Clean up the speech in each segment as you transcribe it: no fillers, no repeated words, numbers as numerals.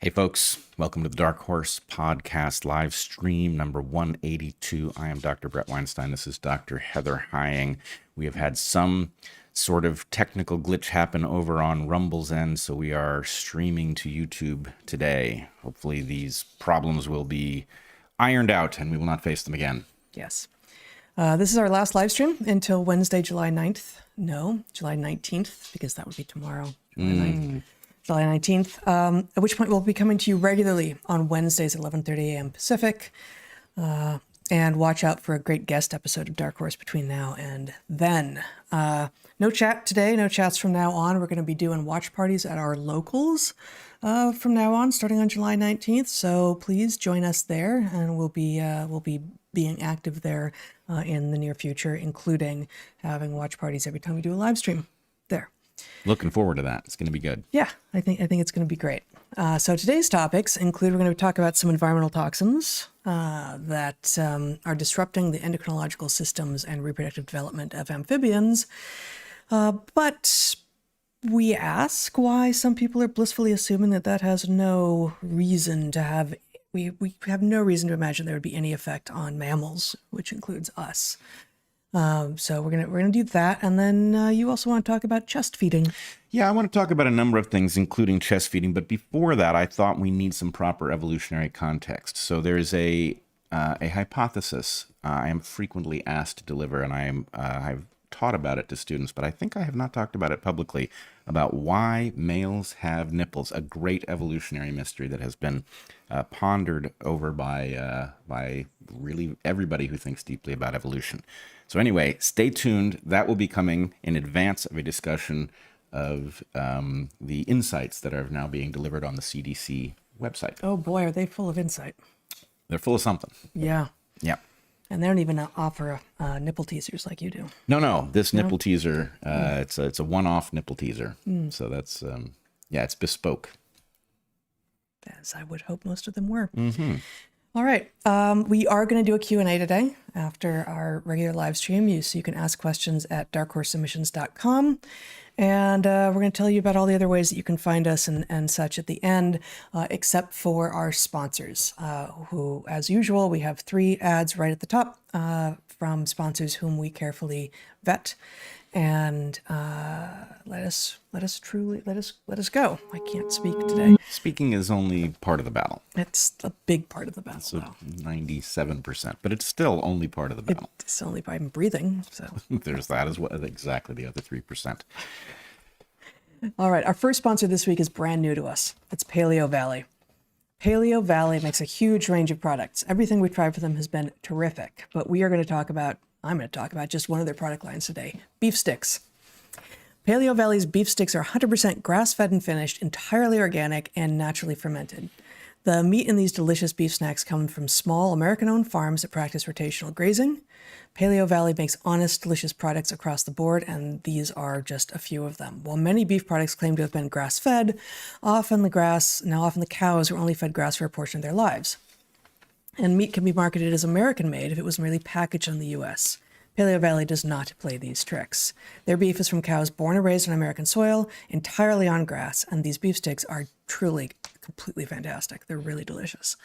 Hey folks, welcome to the DarkHorse podcast live stream number 182. I am Dr. Bret Weinstein. This is Dr. Heather Hying. We have had some sort of technical glitch happen over on Rumble's end, so we are streaming to YouTube today. Hopefully these problems will be ironed out and we will not face them again. Yes. This is our last live stream until Wednesday, July 9th. No, July 19th, because that would be tomorrow, July 19th, at which point we'll be coming to you regularly on Wednesdays at 11:30 a.m. Pacific. And watch out for a great guest episode of Dark Horse between now and then. No chat today, no chats from now on. We're going to be doing watch parties at our locals from now on, starting on July 19th. So please join us there, and we'll be being active there in the near future, including having watch parties every time we do a live stream there. Looking forward to that. It's going to be good. Yeah, I think it's going to be great. So today's topics include, we're going to talk about some environmental toxins that are disrupting the endocrinological systems and reproductive development of amphibians. But we ask why some people are blissfully assuming that has no reason to have, we have no reason to imagine there would be any effect on mammals, which includes us. So we're gonna do that, and then you also want to talk about chest feeding. Yeah, I want to talk about a number of things, including chest feeding. But before that, I thought we need some proper evolutionary context. So there's a hypothesis I am frequently asked to deliver, and I've taught about it to students, but I think I have not talked about it publicly, about why males have nipples. A great evolutionary mystery that has been pondered over by really everybody who thinks deeply about evolution. So anyway, stay tuned. That will be coming in advance of a discussion of the insights that are now being delivered on the CDC website. Oh boy, are they full of insight. They're full of something. Yeah. Yeah. And they don't even offer nipple teasers like you do. No. This nipple teaser, it's a one-off nipple teaser. So that's, it's bespoke. As I would hope most of them were. Mm-hmm. All right. We are going to do a Q&A today after our regular live stream. So you can ask questions at darkhorsesubmissions.com. And we're going to tell you about all the other ways that you can find us and such at the end, except for our sponsors, who, as usual, we have 3 ads right at the top from sponsors whom we carefully vet. And let us go. I can't speak today. Speaking is only part of the battle. It's a big part of the battle. So 97%, but it's still only part of the battle. It's only by branding. So there's that as well. Exactly, the other 3%. All right. Our first sponsor this week is brand new to us. It's Paleo Valley. Paleo Valley makes a huge range of products. Everything we've tried for them has been terrific, but I'm going to talk about just one of their product lines today, beef sticks. Paleo Valley's beef sticks are 100% grass-fed and finished, entirely organic, and naturally fermented. The meat in these delicious beef snacks come from small American-owned farms that practice rotational grazing. Paleo Valley makes honest, delicious products across the board, and these are just a few of them. While many beef products claim to have been grass-fed, often the cows were only fed grass for a portion of their lives. And meat can be marketed as American-made if it was merely packaged in the U.S. Paleo Valley does not play these tricks. Their beef is from cows born and raised on American soil, entirely on grass, and these beef sticks are truly completely fantastic. They're really delicious.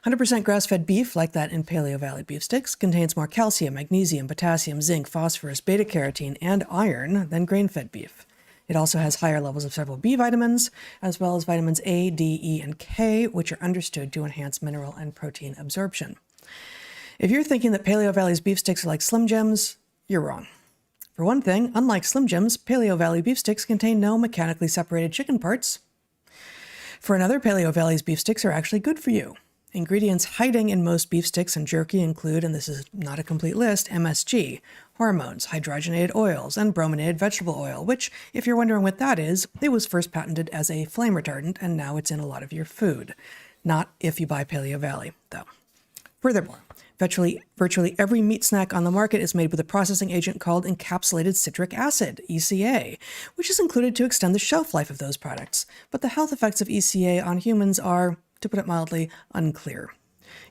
100% grass-fed beef, like that in Paleo Valley beef sticks, contains more calcium, magnesium, potassium, zinc, phosphorus, beta-carotene, and iron than grain-fed beef. It also has higher levels of several B vitamins, as well as vitamins A, D, E, and K, which are understood to enhance mineral and protein absorption. If you're thinking that Paleo Valley's beef sticks are like Slim Jims, you're wrong. For one thing, unlike Slim Jims, Paleo Valley beef sticks contain no mechanically separated chicken parts. For another, Paleo Valley's beef sticks are actually good for you. Ingredients hiding in most beef sticks and jerky include, and this is not a complete list, MSG, hormones, hydrogenated oils, and brominated vegetable oil, which, if you're wondering what that is, it was first patented as a flame retardant, and now it's in a lot of your food. Not if you buy Paleo Valley, though. Furthermore, virtually every meat snack on the market is made with a processing agent called encapsulated citric acid, ECA, which is included to extend the shelf life of those products. But the health effects of ECA on humans are, to put it mildly, unclear.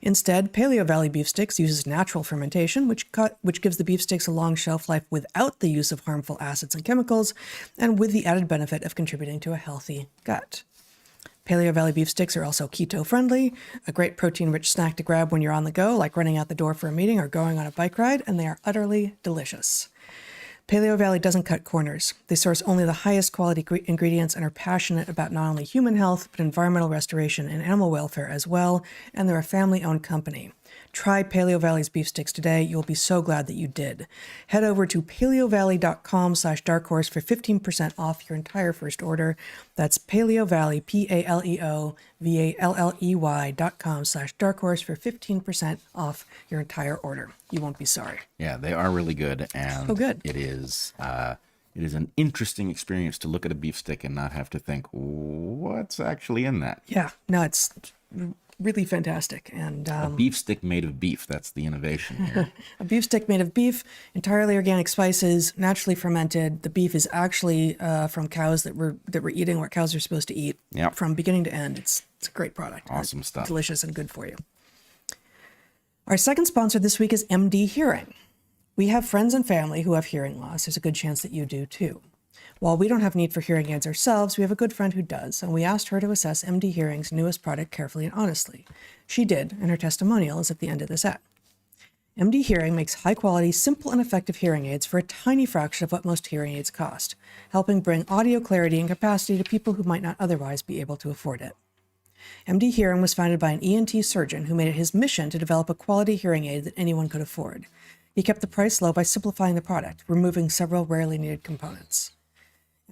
Instead, Paleo Valley beef sticks uses natural fermentation, which gives the beef sticks a long shelf life without the use of harmful acids and chemicals, and with the added benefit of contributing to a healthy gut. Paleo Valley beef sticks are also keto-friendly, a great protein-rich snack to grab when you're on the go, like running out the door for a meeting or going on a bike ride, and they are utterly delicious. Paleo Valley doesn't cut corners. They source only the highest quality ingredients and are passionate about not only human health, but environmental restoration and animal welfare as well, and they're a family-owned company. Try Paleo Valley's beef sticks today. You'll be so glad that you did. Head over to paleovalley.com/darkhorse for 15% off your entire first order. That's Paleo Valley, PALEOVALLEY.com/darkhorse for 15% off your entire order. You won't be sorry. Yeah, they are really good, and so good. It is an interesting experience to look at a beef stick and not have to think, what's actually in that? Yeah, no, it's really fantastic. And a beef stick made of beef. That's the innovation here. A beef stick made of beef, entirely organic spices, naturally fermented. The beef is actually from cows that we're eating what cows are supposed to eat. Yep. From beginning to end. It's a great product. Awesome stuff. Delicious and good for you. Our second sponsor this week is MD Hearing. We have friends and family who have hearing loss. There's a good chance that you do too. While we don't have need for hearing aids ourselves, we have a good friend who does, and we asked her to assess MD Hearing's newest product carefully and honestly. She did, and her testimonial is at the end of this ad. MD Hearing makes high-quality, simple, and effective hearing aids for a tiny fraction of what most hearing aids cost, helping bring audio clarity and capacity to people who might not otherwise be able to afford it. MD Hearing was founded by an ENT surgeon who made it his mission to develop a quality hearing aid that anyone could afford. He kept the price low by simplifying the product, removing several rarely needed components.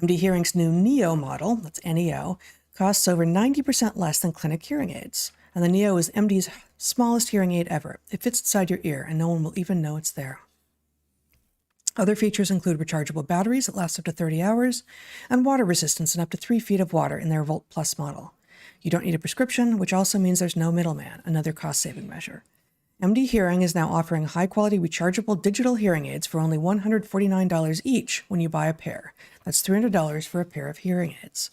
MD Hearing's new Neo model, that's NEO, costs over 90% less than clinic hearing aids. And the Neo is MD's smallest hearing aid ever. It fits inside your ear, and no one will even know it's there. Other features include rechargeable batteries that last up to 30 hours, and water resistance in up to 3 feet of water in their Volt Plus model. You don't need a prescription, which also means there's no middleman, another cost-saving measure. MD Hearing is now offering high-quality rechargeable digital hearing aids for only $149 each when you buy a pair. That's $300 for a pair of hearing aids.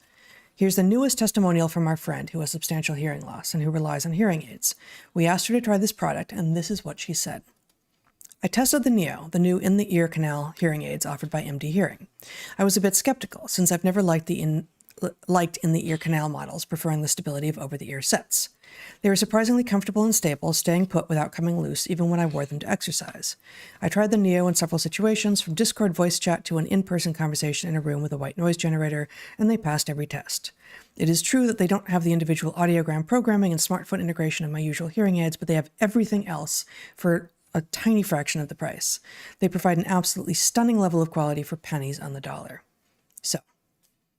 Here's the newest testimonial from our friend who has substantial hearing loss and who relies on hearing aids. We asked her to try this product, and this is what she said. I tested the Neo, the new in-the-ear canal hearing aids offered by MD Hearing. I was a bit skeptical, since I've never liked in-the-ear canal models, preferring the stability of over-the-ear sets. They were surprisingly comfortable and stable, staying put without coming loose, even when I wore them to exercise. I tried the Neo in several situations, from Discord voice chat to an in-person conversation in a room with a white noise generator, and they passed every test. It is true that they don't have the individual audiogram programming and smartphone integration of my usual hearing aids, but they have everything else for a tiny fraction of the price. They provide an absolutely stunning level of quality for pennies on the dollar. So,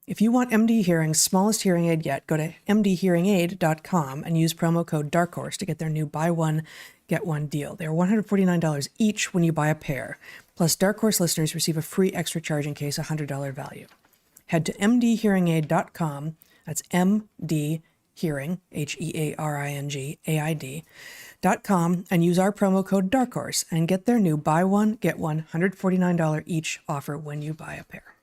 if you want MD Hearing's smallest hearing aid yet, go to mdhearingaid.com and use promo code DarkHorse to get their new buy one, get one deal. They are $149 each when you buy a pair. Plus, DarkHorse listeners receive a free extra charge in case $100 value. Head to mdhearingaid.com, that's MD Hearing, HEARINGAID.com, and use our promo code DarkHorse and get their new buy one, get one $149 each offer when you buy a pair.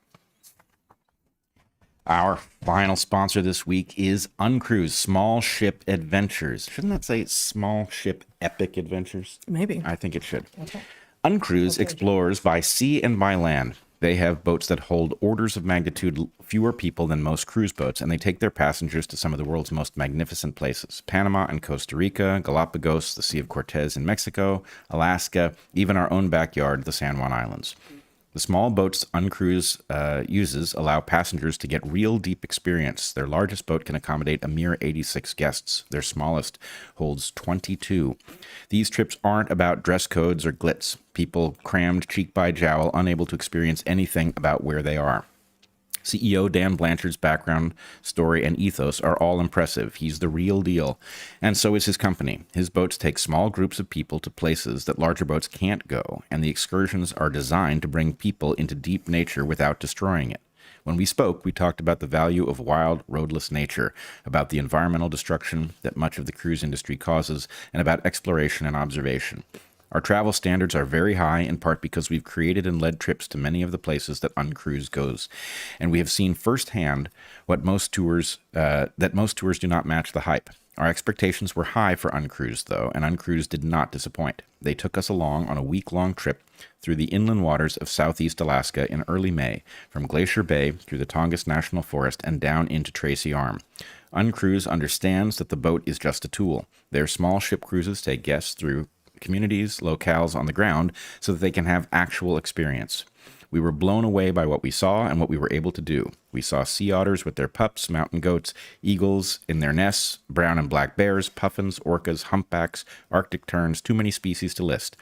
Our final sponsor this week is Uncruise Small Ship Adventures. Shouldn't that say Small Ship Epic Adventures? Maybe. I think it should. Okay. Uncruise explores by sea and by land. They have boats that hold orders of magnitude fewer people than most cruise boats, and they take their passengers to some of the world's most magnificent places. Panama and Costa Rica, Galapagos, the Sea of Cortez in Mexico, Alaska, even our own backyard, the San Juan Islands. The small boats Uncruise uses allow passengers to get real deep experience. Their largest boat can accommodate a mere 86 guests. Their smallest holds 22. These trips aren't about dress codes or glitz. People crammed cheek by jowl, unable to experience anything about where they are. CEO Dan Blanchard's background, story, and ethos are all impressive. He's the real deal. And so is his company. His boats take small groups of people to places that larger boats can't go, and the excursions are designed to bring people into deep nature without destroying it. When we spoke, we talked about the value of wild, roadless nature, about the environmental destruction that much of the cruise industry causes, and about exploration and observation. Our travel standards are very high, in part because we've created and led trips to many of the places that Uncruise goes, and we have seen firsthand what most tours do not match the hype. Our expectations were high for Uncruise, though, and Uncruise did not disappoint. They took us along on a week-long trip through the inland waters of southeast Alaska in early May, from Glacier Bay through the Tongass National Forest and down into Tracy Arm. Uncruise understands that the boat is just a tool. Their small ship cruises take guests through communities, locales on the ground, so that they can have actual experience. We were blown away by what we saw and what we were able to do. We saw sea otters with their pups, mountain goats, eagles in their nests, brown and black bears, puffins, orcas, humpbacks, Arctic terns, too many species to list.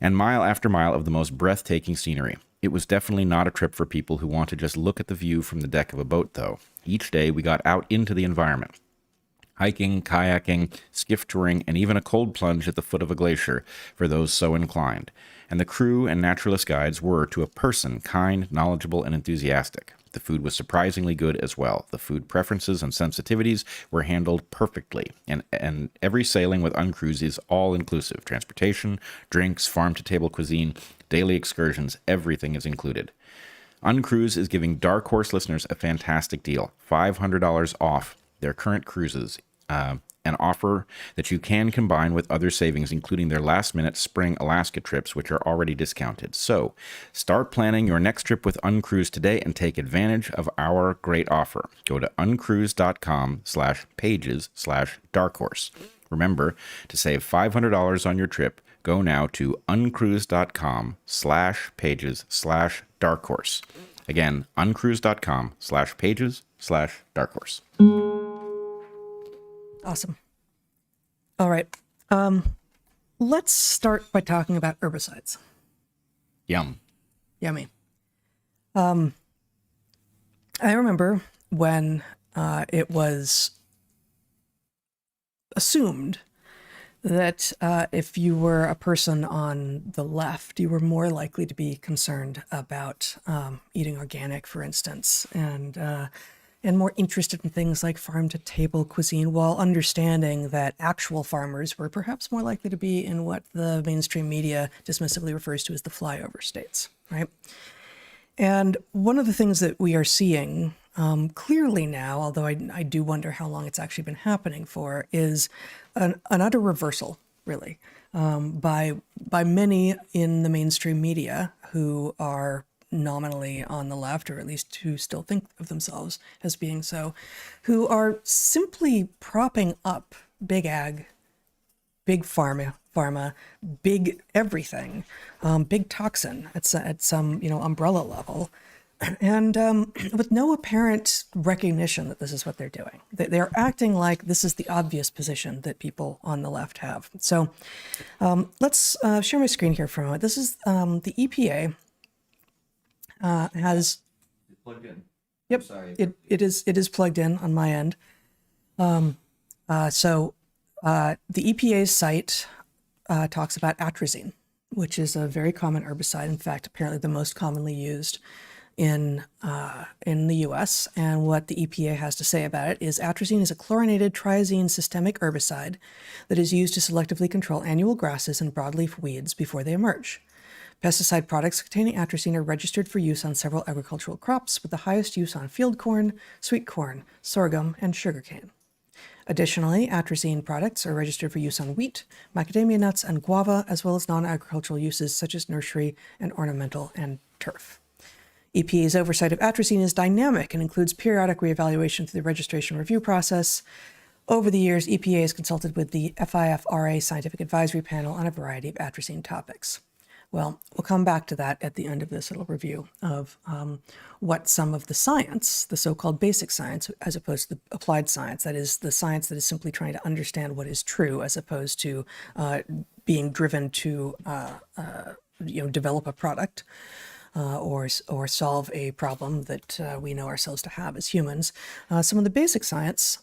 And mile after mile of the most breathtaking scenery. It was definitely not a trip for people who want to just look at the view from the deck of a boat, though. Each day we got out into the environment. Hiking, kayaking, skiff touring, and even a cold plunge at the foot of a glacier for those so inclined. And the crew and naturalist guides were, to a person, kind, knowledgeable, and enthusiastic. The food was surprisingly good as well. The food preferences and sensitivities were handled perfectly. And every sailing with Uncruise is all-inclusive. Transportation, drinks, farm-to-table cuisine, daily excursions, everything is included. Uncruise is giving DarkHorse listeners a fantastic deal. $500 off their current cruises, an offer that you can combine with other savings, including their last-minute spring Alaska trips, which are already discounted. So, start planning your next trip with Uncruise today and take advantage of our great offer. Go to uncruise.com/pages/darkhorse. Remember, to save $500 on your trip, go now to uncruise.com/pages/darkhorse. Again, uncruise.com/pages/darkhorse. Awesome. All right. Let's start by talking about herbicides. Yum. Yummy. I remember when it was assumed that if you were a person on the left, you were more likely to be concerned about eating organic, for instance, and more interested in things like farm-to-table cuisine, while understanding that actual farmers were perhaps more likely to be in what the mainstream media dismissively refers to as the flyover states, right? And one of the things that we are seeing clearly now, although I do wonder how long it's actually been happening for, is an utter reversal, really, by many in the mainstream media who are nominally on the left, or at least who still think of themselves as being so, who are simply propping up big ag, big pharma, big everything, big toxin at some umbrella level, and with no apparent recognition that this is what they're doing. They're acting like this is the obvious position that people on the left have. So let's share my screen here for a moment. This is the EPA. Has plugged in. Yep, Sorry. it is plugged in on my end. So the EPA's site talks about atrazine, which is a very common herbicide. In fact, apparently the most commonly used in the U.S. And what the EPA has to say about it is atrazine is a chlorinated triazine systemic herbicide that is used to selectively control annual grasses and broadleaf weeds before they emerge. Pesticide products containing atrazine are registered for use on several agricultural crops, with the highest use on field corn, sweet corn, sorghum, and sugarcane. Additionally, atrazine products are registered for use on wheat, macadamia nuts, and guava, as well as non-agricultural uses such as nursery and ornamental and turf. EPA's oversight of atrazine is dynamic and includes periodic reevaluation through the registration review process. Over the years, EPA has consulted with the FIFRA Scientific Advisory Panel on a variety of atrazine topics. Well, we'll come back to that at the end of this little review of what some of the science, the so-called basic science, as opposed to the applied science, that is the science that is simply trying to understand what is true, as opposed to being driven to develop a product or solve a problem that we know ourselves to have as humans. Some of the basic science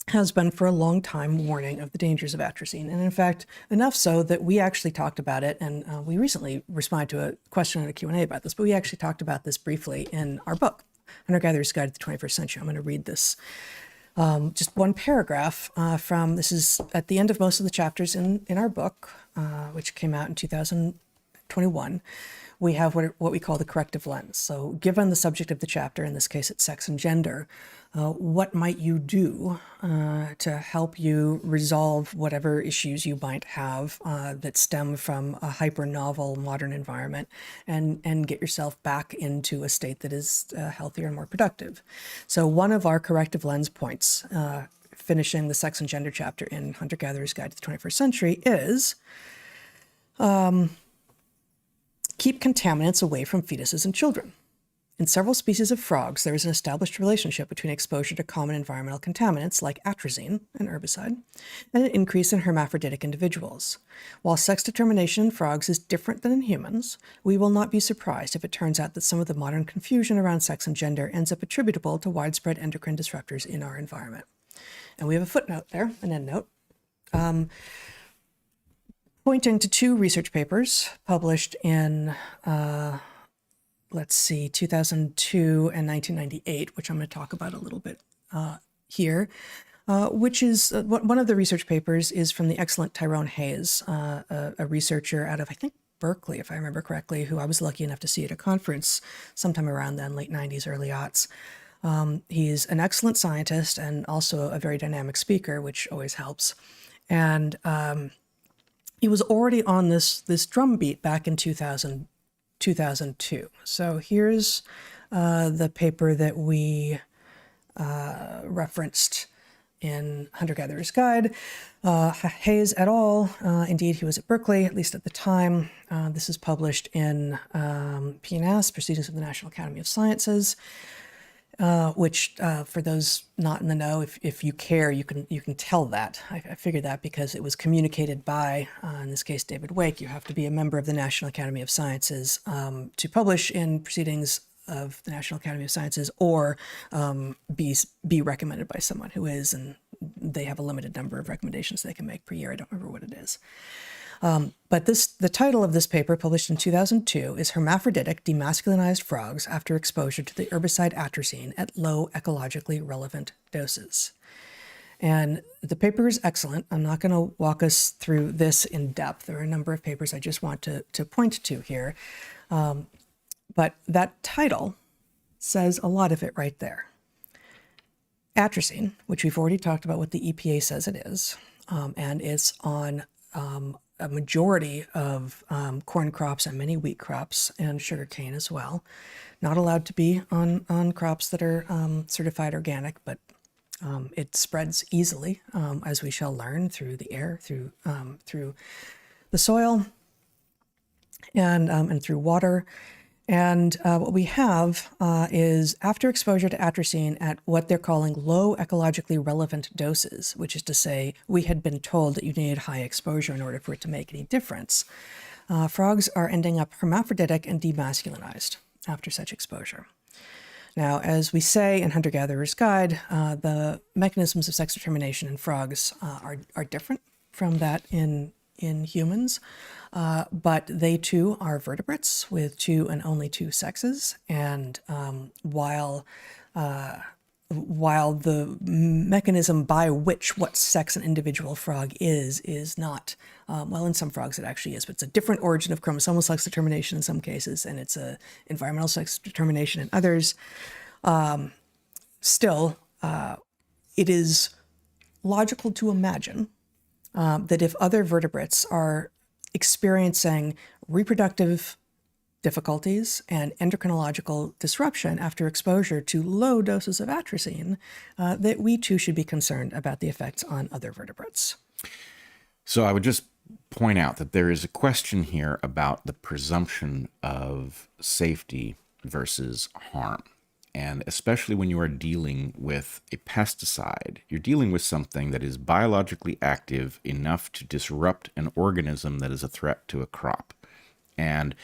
has been for a long time warning of the dangers of atrazine. And in fact, enough so that we actually talked about it, and we recently responded to a question in a Q&A about this, but we actually talked about this briefly in our book, Hunter-Gatherer's Guide to the 21st Century. I'm going to read this Just one paragraph from, this is at the end of most of the chapters in our book, which came out in 2021. We have what we call the corrective lens. So given the subject of the chapter, in this case it's sex and gender, what might you do to help you resolve whatever issues you might have that stem from a hyper-novel modern environment, and get yourself back into a state that is healthier and more productive. So one of our corrective lens points, finishing the sex and gender chapter in Hunter-Gatherer's Guide to the 21st Century, is keep contaminants away from fetuses and children. In several species of frogs, there is an established relationship between exposure to common environmental contaminants like atrazine, an herbicide, and an increase in hermaphroditic individuals. While sex determination in frogs is different than in humans, we will not be surprised if it turns out that some of the modern confusion around sex and gender ends up attributable to widespread endocrine disruptors in our environment. And we have a footnote there, an endnote, pointing to two research papers published in, 2002 and 1998, which I'm going to talk about a little bit here, which is, one of the research papers is from the excellent Tyrone Hayes, a researcher out of, I think, Berkeley, if I remember correctly, who I was lucky enough to see at a conference sometime around then, late 90s, early aughts. He's an excellent scientist and also a very dynamic speaker, which always helps. And he was already on this drumbeat back in 2002. So here's the paper that we referenced in Hunter-Gatherer's Guide. Hayes et al., indeed he was at Berkeley, at least at the time. This is published in PNAS, Proceedings of the National Academy of Sciences, which for those not in the know, if you care, you can tell that. I figured that because it was communicated by, in this case, David Wake. You have to be a member of the National Academy of Sciences to publish in Proceedings of the National Academy of Sciences, or be recommended by someone who is, and they have a limited number of recommendations they can make per year. I don't remember what it is. But the title of this paper, published in 2002, is Hermaphroditic Demasculinized Frogs After Exposure to the Herbicide Atrazine at Low Ecologically Relevant Doses. And the paper is excellent. I'm not going to walk us through this in depth. There are a number of papers I just want to point to here. But that title says a lot of it right there. Atrazine, which we've already talked about what the EPA says it is, and it's on a majority of corn crops and many wheat crops and sugarcane as well. Not allowed to be on crops that are certified organic, but it spreads easily, as we shall learn, through the air, through the soil, and through water. And what we have is, after exposure to atrazine at what they're calling low ecologically relevant doses, which is to say we had been told that you needed high exposure in order for it to make any difference, frogs are ending up hermaphroditic and demasculinized after such exposure. Now, as we say in Hunter-Gatherer's Guide, the mechanisms of sex determination in frogs are different from that in humans, but they too are vertebrates with two and only two sexes. And while the mechanism by which what sex an individual frog is not, well, in some frogs it actually is, but it's a different origin of chromosomal sex determination in some cases, and it's a environmental sex determination in others. Still, it is logical to imagine that if other vertebrates are experiencing reproductive difficulties and endocrinological disruption after exposure to low doses of atrazine, that we too should be concerned about the effects on other vertebrates. So I would just point out that there is a question here about the presumption of safety versus harm. And especially when you are dealing with a pesticide, you're dealing with something that is biologically active enough to disrupt an organism that is a threat to a crop. And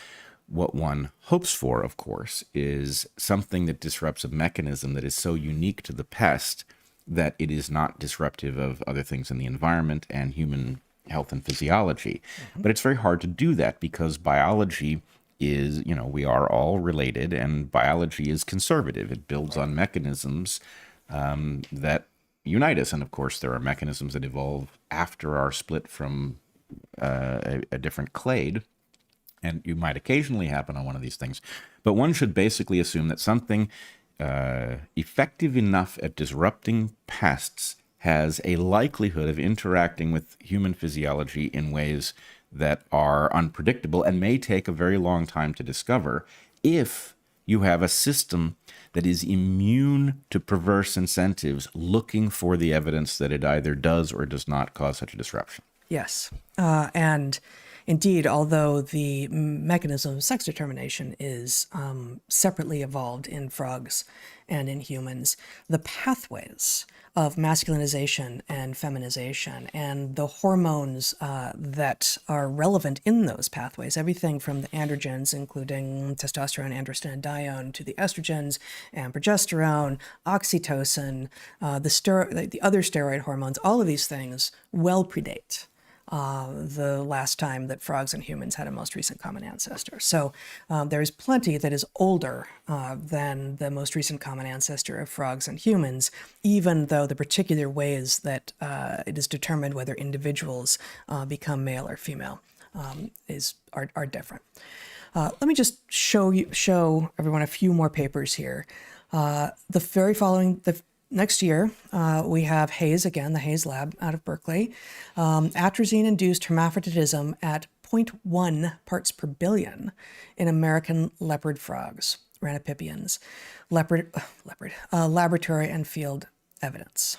what one hopes for, of course, is something that disrupts a mechanism that is so unique to the pest that it is not disruptive of other things in the environment and human health and physiology. Mm-hmm. But it's very hard to do that because biology is, we are all related, and biology is conservative. It builds on mechanisms that, unite us. And of course, there are mechanisms that evolve after our split from a different clade. And you might occasionally happen on one of these things. But one should basically assume that something effective enough at disrupting pests has a likelihood of interacting with human physiology in ways that are unpredictable and may take a very long time to discover if you have a system that is immune to perverse incentives, looking for the evidence that it either does or does not cause such a disruption. Yes. And indeed, although the mechanism of sex determination is separately evolved in frogs and in humans, the pathways of masculinization and feminization and the hormones that are relevant in those pathways, everything from the androgens, including testosterone, androstenedione, to the estrogens and progesterone, oxytocin, the other steroid hormones, all of these things well predate the last time that frogs and humans had a most recent common ancestor. So there's plenty that is older than the most recent common ancestor of frogs and humans, even though the particular ways that it is determined whether individuals become male or female are different. Let me just show everyone a few more papers here. Next year, we have Hayes again, the Hayes lab out of Berkeley. Atrazine-induced hermaphroditism at 0.1 parts per billion in American leopard frogs, amphibians, laboratory and field evidence.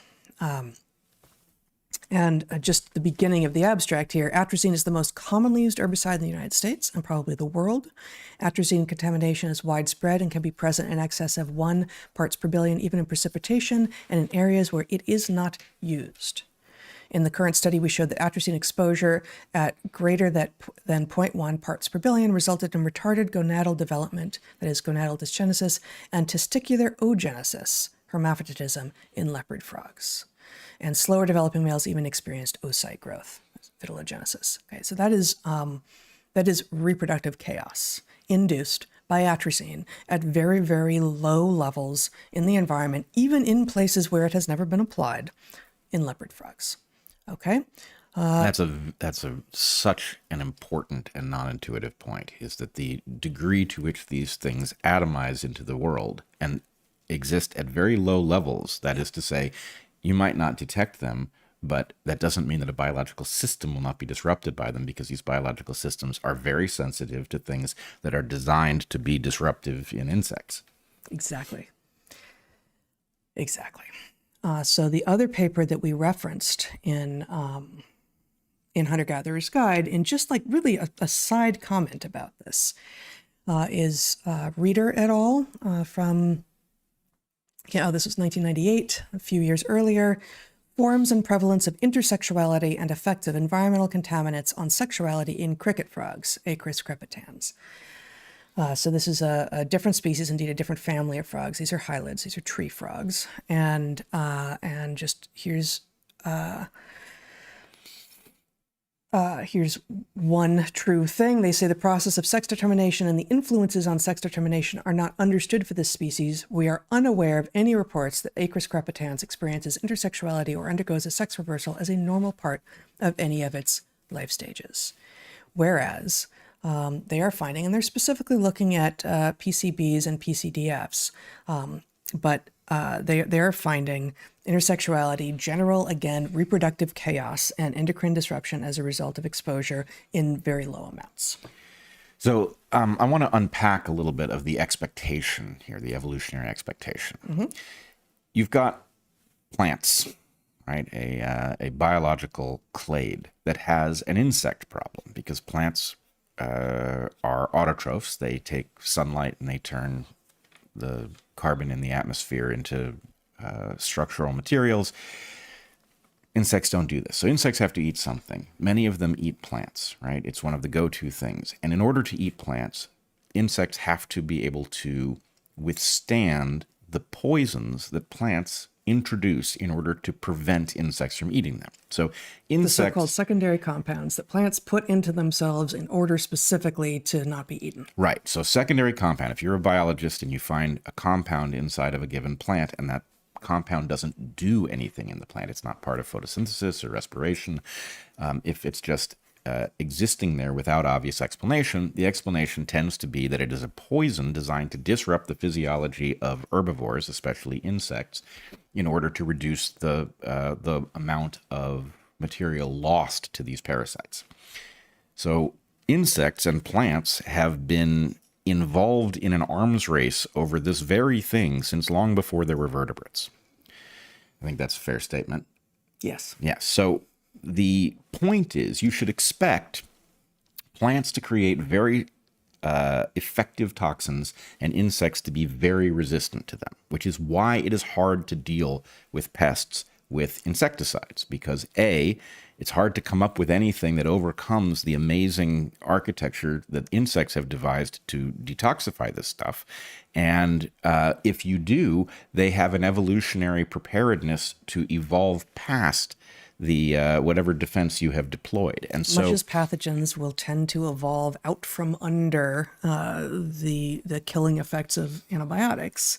And just the beginning of the abstract here, atrazine is the most commonly used herbicide in the United States and probably the world. Atrazine contamination is widespread and can be present in excess of 1 parts per billion, even in precipitation and in areas where it is not used. In the current study, we showed that atrazine exposure at greater than 0.1 parts per billion resulted in retarded gonadal development, that is gonadal dysgenesis, and testicular oogenesis, hermaphroditism, in leopard frogs. And slower developing males even experienced oocyte growth, vitellogenesis. Okay, so that is reproductive chaos induced by atrazine at very, very low levels in the environment, even in places where it has never been applied, in leopard frogs. Okay. That's such an important and non-intuitive point, is that the degree to which these things atomize into the world and exist at very low levels, that is to say, you might not detect them, but that doesn't mean that a biological system will not be disrupted by them, because these biological systems are very sensitive to things that are designed to be disruptive in insects. Exactly. So the other paper that we referenced in Hunter-Gatherer's Guide, in just like really a side comment about this, is Reeder et al. From this was 1998, a few years earlier. Forms and prevalence of intersexuality and effects of environmental contaminants on sexuality in cricket frogs, Acris crepitans. So this is a different species, indeed a different family of frogs. These are hylids, these are tree frogs. And just here's one true thing. They say the process of sex determination and the influences on sex determination are not understood for this species. We are unaware of any reports that Acris crepitans experiences intersexuality or undergoes a sex reversal as a normal part of any of its life stages. Whereas they are finding, and they're specifically looking at PCBs and PCDFs, but they are finding intersexuality, general, again, reproductive chaos, and endocrine disruption as a result of exposure in very low amounts. So I want to unpack a little bit of the expectation here, the evolutionary expectation. Mm-hmm. You've got plants, right? A biological clade that has an insect problem, because plants are autotrophs. They take sunlight and they turn the carbon in the atmosphere into structural materials. Insects don't do this. So insects have to eat something. Many of them eat plants, right? It's one of the go-to things. And in order to eat plants, insects have to be able to withstand the poisons that plants introduce in order to prevent insects from eating them. So insects... The so-called secondary compounds that plants put into themselves in order specifically to not be eaten. Right. So secondary compound, if you're a biologist and you find a compound inside of a given plant and that compound doesn't do anything in the plant. It's not part of photosynthesis or respiration. If it's just existing there without obvious explanation, the explanation tends to be that it is a poison designed to disrupt the physiology of herbivores, especially insects, in order to reduce the amount of material lost to these parasites. So insects and plants have been involved in an arms race over this very thing since long before there were vertebrates. I think that's a fair statement. Yes. Yes. So the point is, you should expect plants to create very effective toxins and insects to be very resistant to them, which is why it is hard to deal with pests with insecticides, because A, it's hard to come up with anything that overcomes the amazing architecture that insects have devised to detoxify this stuff. And if you do, they have an evolutionary preparedness to evolve past the whatever defense you have deployed. And so, much as pathogens will tend to evolve out from under the killing effects of antibiotics,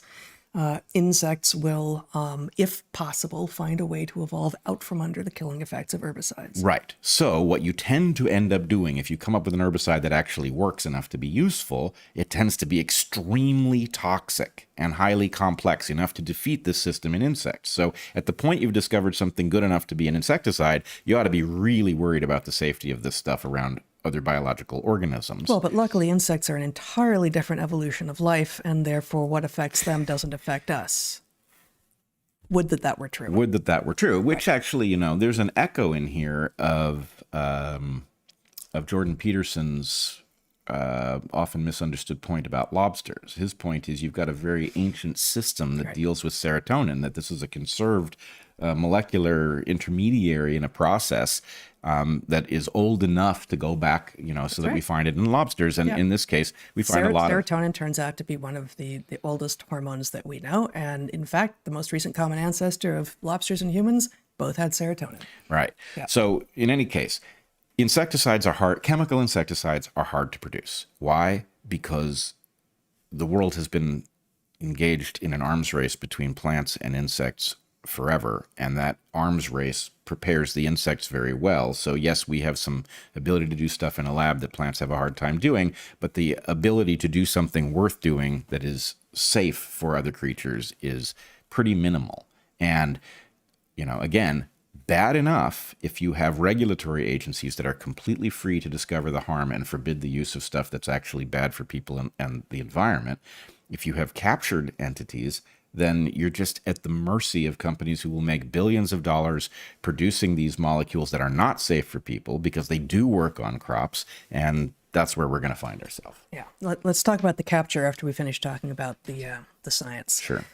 insects will, if possible, find a way to evolve out from under the killing effects of herbicides. right. So what you tend to end up doing, if you come up with an herbicide that actually works enough to be useful, it tends to be extremely toxic and highly complex, enough to defeat this system in insects. So at the point you've discovered something good enough to be an insecticide, you ought to be really worried about the safety of this stuff around other biological organisms. Well, but luckily insects are an entirely different evolution of life, and therefore what affects them doesn't affect us. Would that were true. Would that were true, which actually, there's an echo in here of Jordan Peterson's often misunderstood point about lobsters. His point is you've got a very ancient system that deals with serotonin, that this is a conserved molecular intermediary in a process that is old enough to go back, so that we find it in lobsters. And in this case, we find a lot of... Serotonin turns out to be one of the oldest hormones that we know. And in fact, the most recent common ancestor of lobsters and humans both had serotonin. Right. Yeah. So in any case, chemical insecticides are hard to produce. Why? Because the world has been engaged in an arms race between plants and insects forever, and that arms race prepares the insects very well. So yes, we have some ability to do stuff in a lab that plants have a hard time doing, but the ability to do something worth doing that is safe for other creatures is pretty minimal. And, again, bad enough if you have regulatory agencies that are completely free to discover the harm and forbid the use of stuff that's actually bad for people and the environment. If you have captured entities, then you're just at the mercy of companies who will make billions of dollars producing these molecules that are not safe for people because they do work on crops, and that's where we're going to find ourselves. Yeah. Let's talk about the capture after we finish talking about the science. Sure.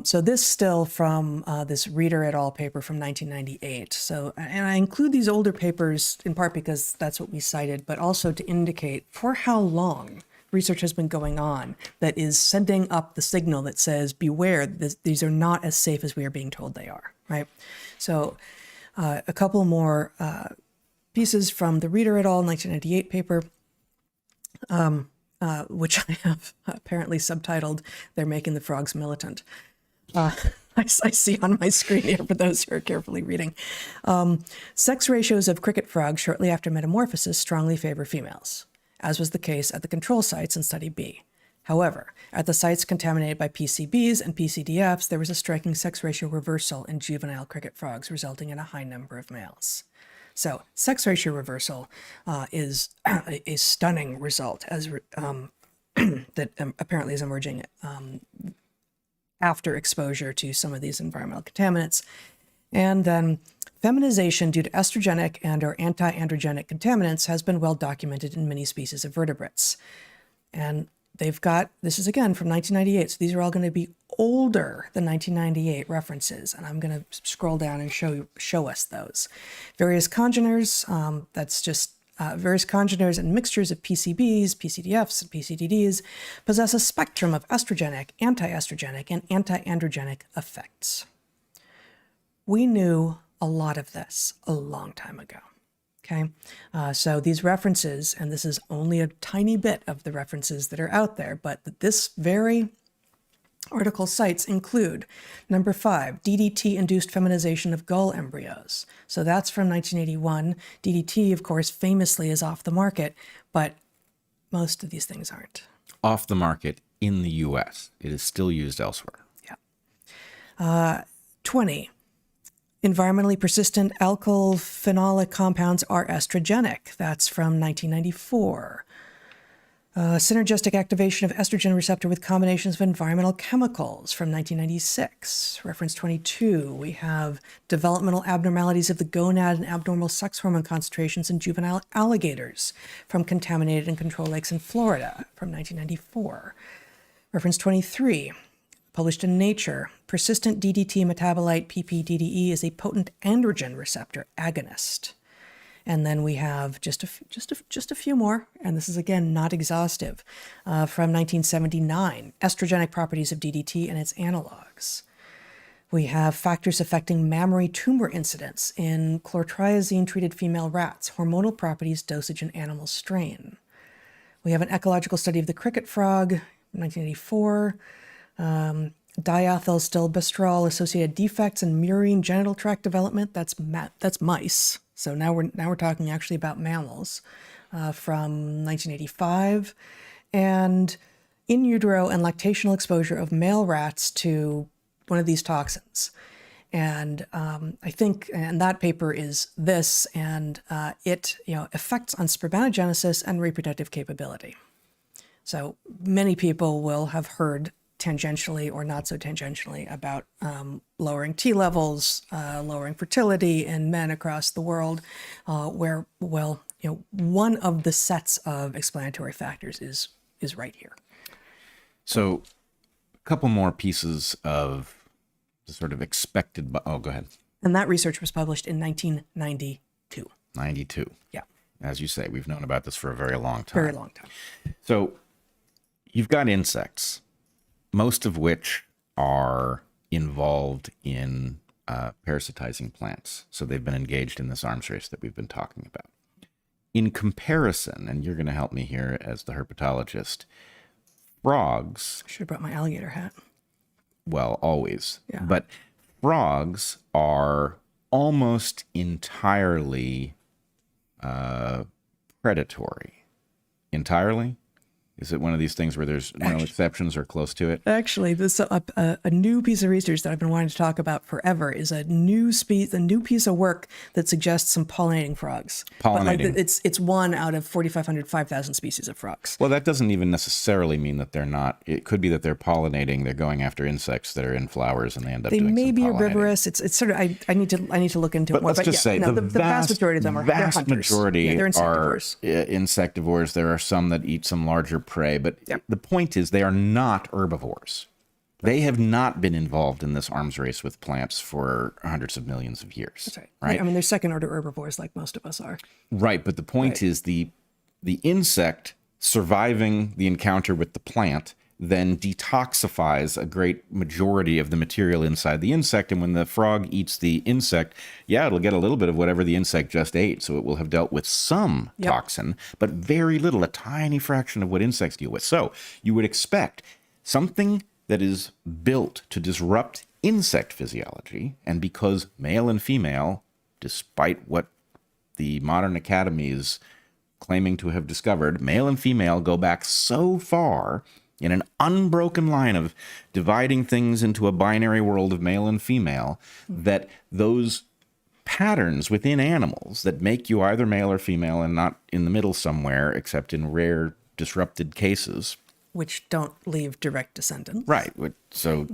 So this still from this Reader et al. Paper from 1998. So, and I include these older papers in part because that's what we cited, but also to indicate for how long research has been going on that is sending up the signal that says, beware, these are not as safe as we are being told they are, right? So a couple more pieces from the Reader et al. 1998 paper, which I have apparently subtitled, "They're Making the Frogs Militant." I see on my screen here for those who are carefully reading. Sex ratios of cricket frogs shortly after metamorphosis strongly favor females, as was the case at the control sites in Study B. However, at the sites contaminated by PCBs and PCDFs, there was a striking sex ratio reversal in juvenile cricket frogs, resulting in a high number of males. So, sex ratio reversal is a stunning result that apparently is emerging after exposure to some of these environmental contaminants. And then feminization due to estrogenic and or anti-androgenic contaminants has been well documented in many species of vertebrates. And they've got, this is again from 1998, so these are all going to be older than 1998 references, and I'm going to scroll down and show us those. Various congeners, various congeners and mixtures of PCBs, PCDFs, and PCDDs possess a spectrum of estrogenic, anti-estrogenic, and anti-androgenic effects. We knew a lot of this a long time ago. Okay, so these references, and this is only a tiny bit of the references that are out there, but this very Article sites include number 5, DDT-induced feminization of gull embryos. So that's from 1981. DDT, of course, famously is off the market, but most of these things aren't. Off the market in the U.S. It is still used elsewhere. Yeah. 20. Environmentally persistent alkyl phenolic compounds are estrogenic. That's from 1994. Synergistic activation of estrogen receptor with combinations of environmental chemicals from 1996. Reference 22, we have developmental abnormalities of the gonad and abnormal sex hormone concentrations in juvenile alligators from contaminated and control lakes in Florida from 1994. Reference 23, published in Nature, persistent DDT metabolite PPDDE is a potent androgen receptor agonist. And then we have just a few more, and this is again not exhaustive, from 1979, estrogenic properties of DDT and its analogs. We have factors affecting mammary tumor incidence in chlortriazine-treated female rats, hormonal properties, dosage, and animal strain. We have an ecological study of the cricket frog, 1984. Diethylstilbestrol associated defects in murine genital tract development. That's mice. So now we're talking actually about mammals, from 1985, and in utero and lactational exposure of male rats to one of these toxins. And I think, and that paper is this, and it effects on spermatogenesis and reproductive capability. So many people will have heard tangentially or not so tangentially about lowering T levels, lowering fertility in men across the world, where, well, one of the sets of explanatory factors is right here. So a couple more pieces of the sort of expected, oh, go ahead. And that research was published in 1992. 92. Yeah. As you say, we've known about this for a very long time. Very long time. So you've got insects, most of which are involved in parasitizing plants. So they've been engaged in this arms race that we've been talking about. In comparison, and you're going to help me here as the herpetologist, frogs... Should have brought my alligator hat. Well, always. Yeah. But frogs are almost entirely predatory. Entirely? Is it one of these things where there's no exceptions or close to it? Actually, this a new piece of research that I've been wanting to talk about forever is a new piece of work that suggests some pollinating frogs. Pollinating. But it's one out of 4,500, 5,000 species of frogs. Well, that doesn't even necessarily mean that they're not. It could be that they're pollinating. They're going after insects that are in flowers, and they end up doing some pollinating. They may be herbivorous. It's sort of I need to look into it more. Let's just say the vast majority of them are hunters. Vast majority are insectivores. There are some that eat some larger prey, but the point is they are not herbivores. They have not been involved in this arms race with plants for hundreds of millions of years. That's right. I mean, they're second-order herbivores like most of us are. Right, but the point is the insect surviving the encounter with the plant then detoxifies a great majority of the material inside the insect. And when the frog eats the insect, it'll get a little bit of whatever the insect just ate. So it will have dealt with some toxin, but very little, a tiny fraction of what insects deal with. So you would expect something that is built to disrupt insect physiology. And because male and female, despite what the modern academy is claiming to have discovered, male and female go back so far in an unbroken line of dividing things into a binary world of male and female, that those patterns within animals that make you either male or female and not in the middle somewhere, except in rare disrupted cases. Which don't leave direct descendants. Right. So,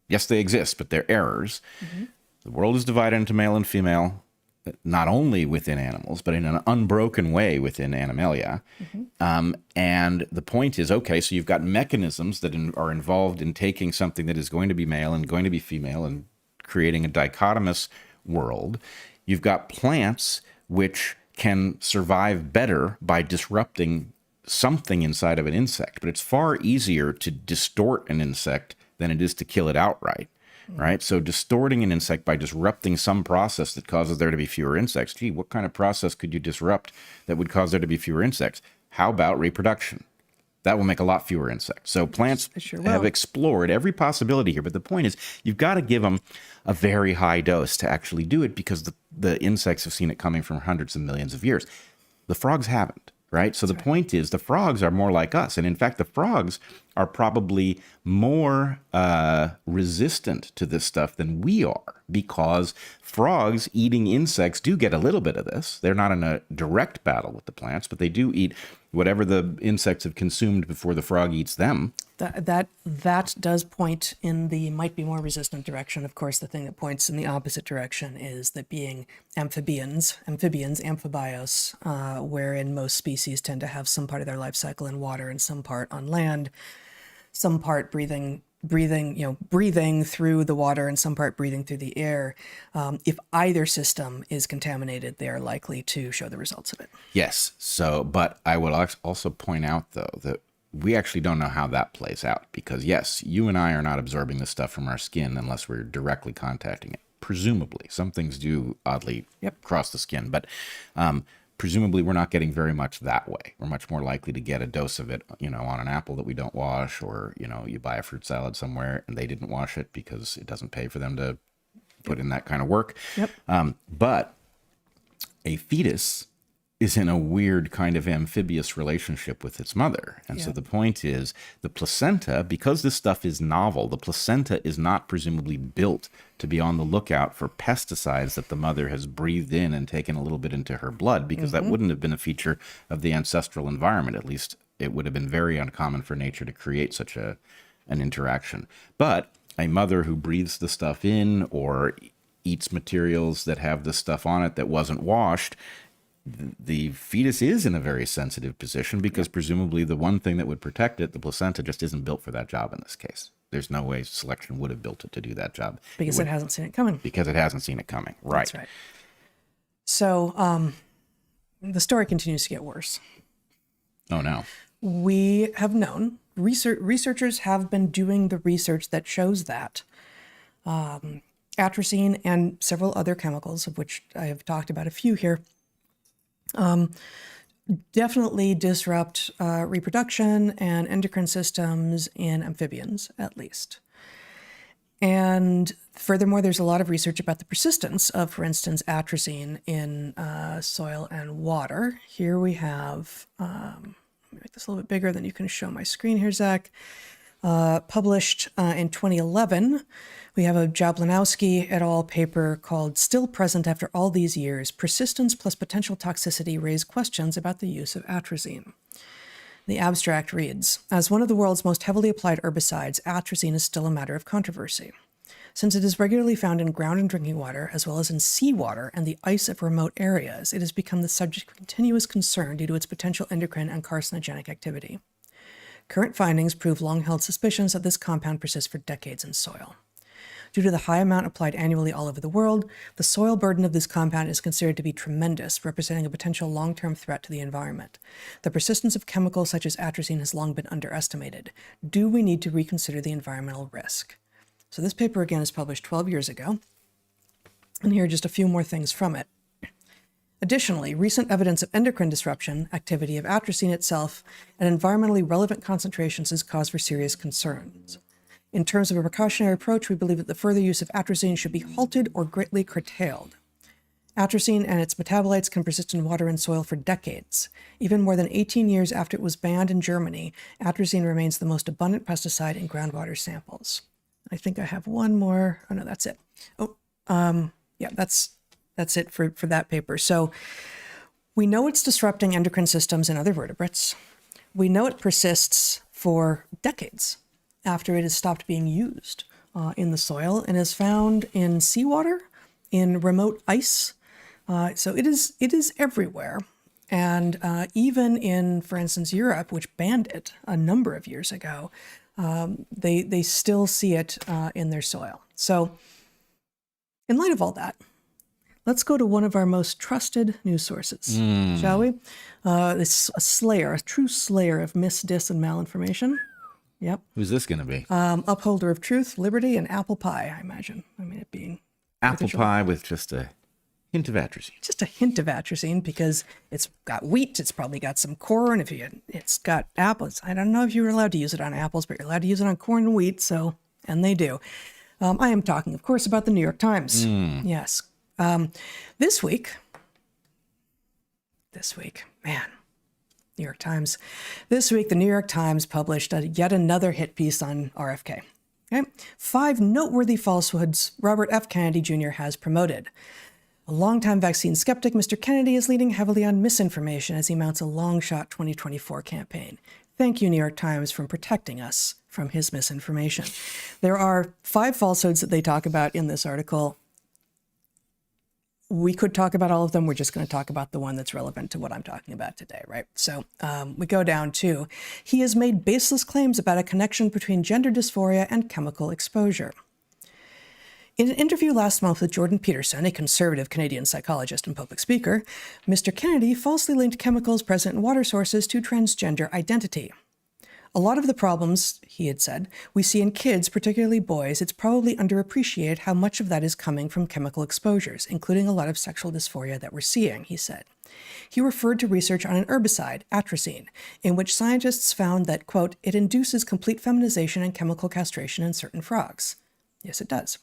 yes, they exist, but they're errors. Mm-hmm. The world is divided into male and female, not only within animals, but in an unbroken way within Animalia. Mm-hmm. And the point is, okay, so you've got mechanisms that are involved in taking something that is going to be male and going to be female and creating a dichotomous world. You've got plants which can survive better by disrupting something inside of an insect, but it's far easier to distort an insect than it is to kill it outright. Right? So distorting an insect by disrupting some process that causes there to be fewer insects. Gee, what kind of process could you disrupt that would cause there to be fewer insects? How about reproduction? That will make a lot fewer insects. So plants sure have will. explored every possibility here. But the point is, you've got to give them a very high dose to actually do it, because the insects have seen it coming from hundreds of millions of years. The frogs haven't, right? So the point is, the frogs are more like us. And in fact, the frogs are probably more resistant to this stuff than we are, because frogs eating insects do get a little bit of this. They're not in a direct battle with the plants, but they do eat whatever the insects have consumed before the frog eats them. That does point in the might be more resistant direction. Of course, the thing that points in the opposite direction is that being amphibians, amphibios, wherein most species tend to have some part of their life cycle in water and some part on land, some part breathing through the water and some part breathing through the air. If either system is contaminated, they are likely to show the results of it. Yes. So, but I would also point out, though, that we actually don't know how that plays out, because yes, you and I are not absorbing this stuff from our skin unless we're directly contacting it. Presumably, some things do oddly cross the skin, but presumably we're not getting very much that way. We're much more likely to get a dose of it, on an apple that we don't wash, or, you buy a fruit salad somewhere and they didn't wash it because it doesn't pay for them to put in that kind of work. But a fetus is in a weird kind of amphibious relationship with its mother. And so the point is, the placenta, because this stuff is novel, the placenta is not presumably built to be on the lookout for pesticides that the mother has breathed in and taken a little bit into her blood, because that wouldn't have been a feature of the ancestral environment. At least it would have been very uncommon for nature to create such an interaction. But a mother who breathes the stuff in or eats materials that have this stuff on it that wasn't washed, the fetus is in a very sensitive position, because presumably the one thing that would protect it, the placenta, just isn't built for that job in this case. There's no way selection would have built it to do that job. Because it hasn't seen it coming. Because it hasn't seen it coming. Right. That's right. So the story continues to get worse. Oh, no. We have known, researchers have been doing the research that shows that atrazine and several other chemicals, of which I have talked about a few here, definitely disrupt reproduction and endocrine systems in amphibians, at least. And furthermore, there's a lot of research about the persistence of, for instance, atrazine in soil and water. Here we have, let me make this a little bit bigger, then you can show my screen here, Zach. Published in 2011, we have a Jablanowski et al. Paper called "Still Present After All These Years, Persistence plus Potential Toxicity Raise Questions About the Use of Atrazine." The abstract reads, "As one of the world's most heavily applied herbicides, atrazine is still a matter of controversy. Since it is regularly found in ground and drinking water, as well as in seawater and the ice of remote areas, it has become the subject of continuous concern due to its potential endocrine and carcinogenic activity. Current findings prove long-held suspicions that this compound persists for decades in soil. Due to the high amount applied annually all over the world, the soil burden of this compound is considered to be tremendous, representing a potential long-term threat to the environment. The persistence of chemicals such as atrazine has long been underestimated. Do we need to reconsider the environmental risk?" So this paper, again, is published 12 years ago. And here are just a few more things from it. Additionally, recent evidence of endocrine disruption, activity of atrazine itself, and environmentally relevant concentrations is cause for serious concerns. In terms of a precautionary approach, we believe that the further use of atrazine should be halted or greatly curtailed. Atrazine and its metabolites can persist in water and soil for decades. Even more than 18 years after it was banned in Germany, atrazine remains the most abundant pesticide in groundwater samples. I think I have one more. Oh, no, that's it. Yeah, that's it for that paper. So we know it's disrupting endocrine systems in other vertebrates. We know it persists for decades after it has stopped being used in the soil and is found in seawater, in remote ice. So it is everywhere. And even in, for instance, Europe, which banned it a number of years ago, they still see it in their soil. So in light of all that, let's go to one of our most trusted news sources, shall we? This a true slayer of mis, dis, and malinformation. Yep. Who's this going to be? Upholder of truth, liberty, and apple pie, I imagine. I mean, it being apple pie with just a Hint of atrazine. Just a hint of atrazine because it's got wheat. It's probably got some corn. It's got apples. I don't know if you're allowed to use it on apples, but you're allowed to use it on corn and wheat. So, and they do. I am talking, of course, about the New York Times. Yes. This week, man, New York Times. This week, the New York Times published yet another hit piece on RFK. Okay? 5 noteworthy falsehoods Robert F. Kennedy Jr. has promoted. A longtime vaccine skeptic, Mr. Kennedy is leaning heavily on misinformation as he mounts a long-shot 2024 campaign. Thank you, New York Times, for protecting us from his misinformation. There are 5 falsehoods that they talk about in this article. We could talk about all of them. We're just going to talk about the one that's relevant to what I'm talking about today, right? So we go down to, he has made baseless claims about a connection between gender dysphoria and chemical exposure. In an interview last month with Jordan Peterson, a conservative Canadian psychologist and public speaker, Mr. Kennedy falsely linked chemicals present in water sources to transgender identity. A lot of the problems, he had said, we see in kids, particularly boys, it's probably underappreciated how much of that is coming from chemical exposures, including a lot of sexual dysphoria that we're seeing, he said. He referred to research on an herbicide, atrazine, in which scientists found that, quote, it induces complete feminization and chemical castration in certain frogs. Yes, it does.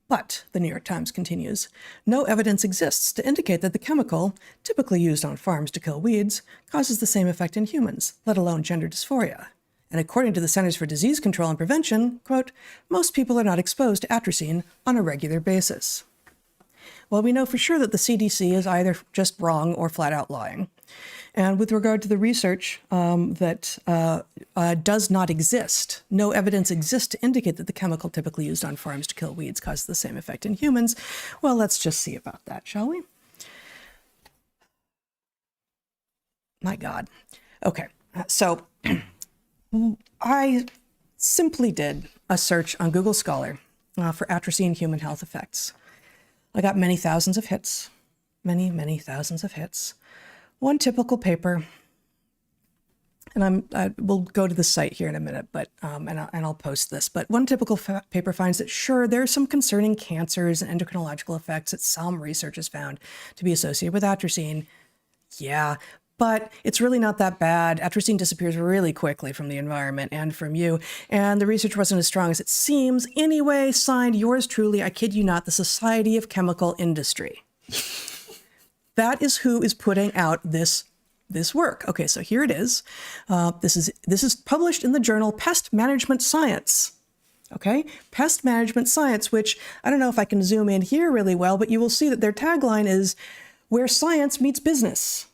But, the New York Times continues, no evidence exists to indicate that the chemical, typically used on farms to kill weeds, causes the same effect in humans, let alone gender dysphoria. And according to the Centers for Disease Control and Prevention, quote, most people are not exposed to atrazine on a regular basis. Well, we know for sure that the CDC is either just wrong or flat out lying. And with regard to the research that does not exist, no evidence exists to indicate that the chemical typically used on farms to kill weeds causes the same effect in humans. Well, let's just see about that, shall we? My God. Okay, so I simply did a search on Google Scholar for atrazine human health effects. I got many thousands of hits, many thousands of hits. One typical paper, and we'll go to the site here in a minute, but and I'll post this. But one typical paper finds that sure, there are some concerning cancers and endocrinological effects that some research has found to be associated with atrazine. Yeah, but it's really not that bad. Atrazine disappears really quickly from the environment and from you, and the research wasn't as strong as it seems. Anyway, signed, yours truly, I kid you not, the Society of Chemical Industry. That is who is putting out this work. Okay, so here it is. This is published in the journal Pest Management Science. Okay, Pest Management Science, which I don't know if I can zoom in here really well, but you will see that their tagline is "Where Science Meets Business."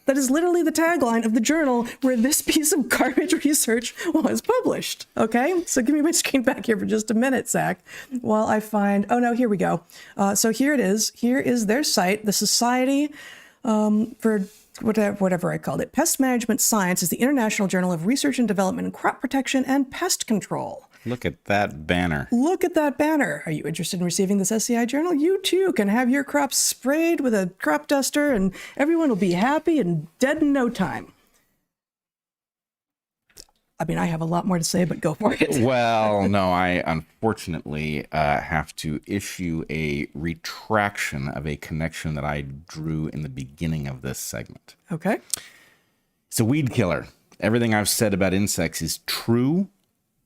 That is literally the tagline of the journal where this piece of garbage research was published. Okay, so give me my screen back here for just a minute, Zach, while I find, oh no, here we go. So here it is. Here is their site, the Society for whatever I called it. Pest Management Science is the International Journal of Research and Development in Crop Protection and Pest Control. Look at that banner. Look at that banner. Are you interested in receiving this SCI journal? You too can have your crops sprayed with a crop duster and everyone will be happy and dead in no time. I mean, I have a lot more to say, but go for it. Well, no, I unfortunately have to issue a retraction of a connection that I drew in the beginning of this segment. Okay. It's a weed killer. Everything I've said about insects is true,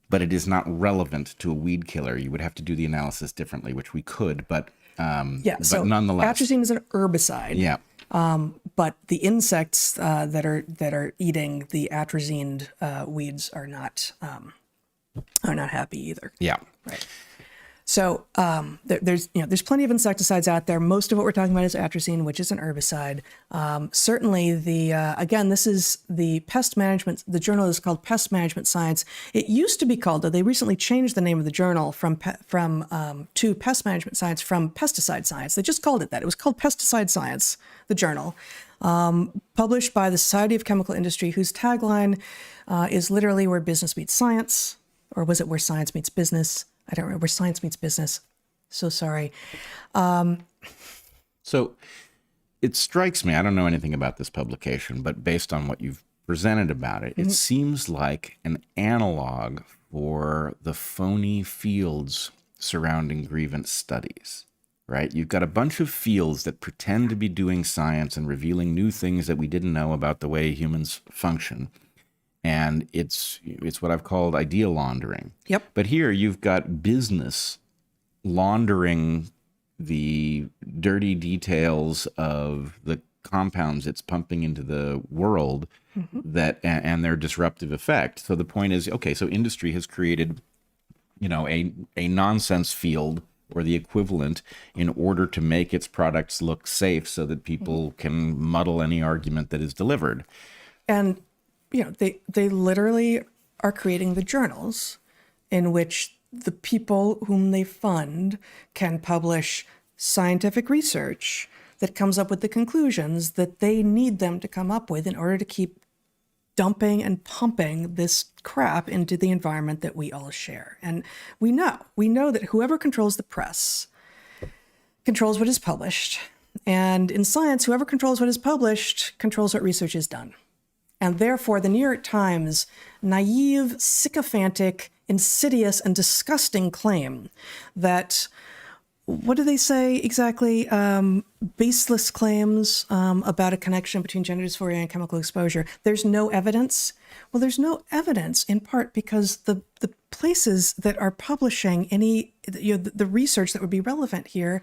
but it is not relevant to a weed killer. You would have to do the analysis differently, which we could, but so nonetheless. Atrazine is an herbicide. Yeah. But the insects that are eating the atrazine weeds are not happy either. Yeah. Right. So there's plenty of insecticides out there. Most of what we're talking about is atrazine, which is an herbicide. Certainly again, this is the pest management. The journal is called Pest Management Science. It used to be called, though they recently changed the name of the journal to Pest Management Science from Pesticide Science. They just called it that. It was called Pesticide Science, the journal, published by the Society of Chemical Industry, whose tagline is literally "Where business meets science," or was it "Where science meets business"? I don't remember. "Where science meets business." So sorry. So it strikes me, I don't know anything about this publication, but based on what you've presented about it, it seems like an analog for the phony fields surrounding grievance studies. right? You've got a bunch of fields that pretend to be doing science and revealing new things that we didn't know about the way humans function. And it's what I've called idea laundering. Yep. But here you've got business laundering the dirty details of the compounds it's pumping into the world that and their disruptive effect. So the point is, okay, so industry has created, a nonsense field or the equivalent in order to make its products look safe so that people can muddle any argument that is delivered. And, they literally are creating the journals in which the people whom they fund can publish scientific research that comes up with the conclusions that they need them to come up with in order to keep dumping and pumping this crap into the environment that we all share. And we know that whoever controls the press controls what is published. And in science, whoever controls what is published controls what research is done. And therefore, the New York Times' naive, sycophantic, insidious, and disgusting claim that, what do they say exactly? Baseless claims about a connection between gender dysphoria and chemical exposure. There's no evidence. Well, there's no evidence in part because the places that are publishing any, the research that would be relevant here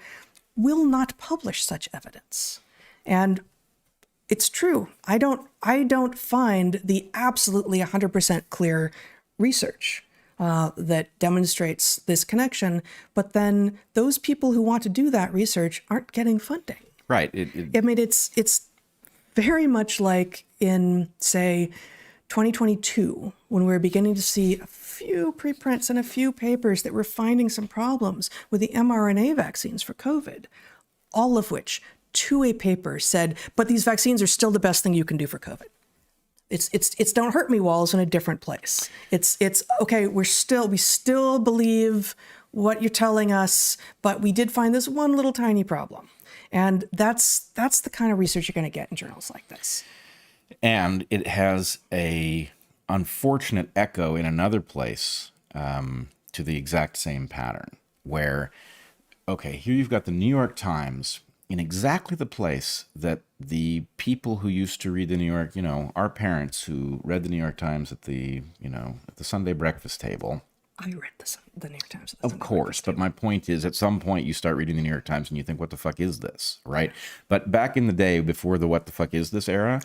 will not publish such evidence. And it's true. I don't find the absolutely 100% clear research that demonstrates this connection, but then those people who want to do that research aren't getting funding. Right. I mean, it's very much like in, say, 2022, when we were beginning to see a few preprints and a few papers that were finding some problems with the mRNA vaccines for COVID, all of which to a paper said, but these vaccines are still the best thing you can do for COVID. It's don't hurt me walls in a different place. It's okay, we still believe what you're telling us, but we did find this one little tiny problem. And that's the kind of research you're going to get in journals like this. And it has a unfortunate echo in another place to the exact same pattern where, okay, here you've got the New York Times in exactly the place that the people who used to read the New York, our parents who read the New York Times at the Sunday breakfast table. I read the New York Times. Of course, but my point is, at some point you start reading the New York Times and you think, what the fuck is this, right? But back in the day, before the what the fuck is this era,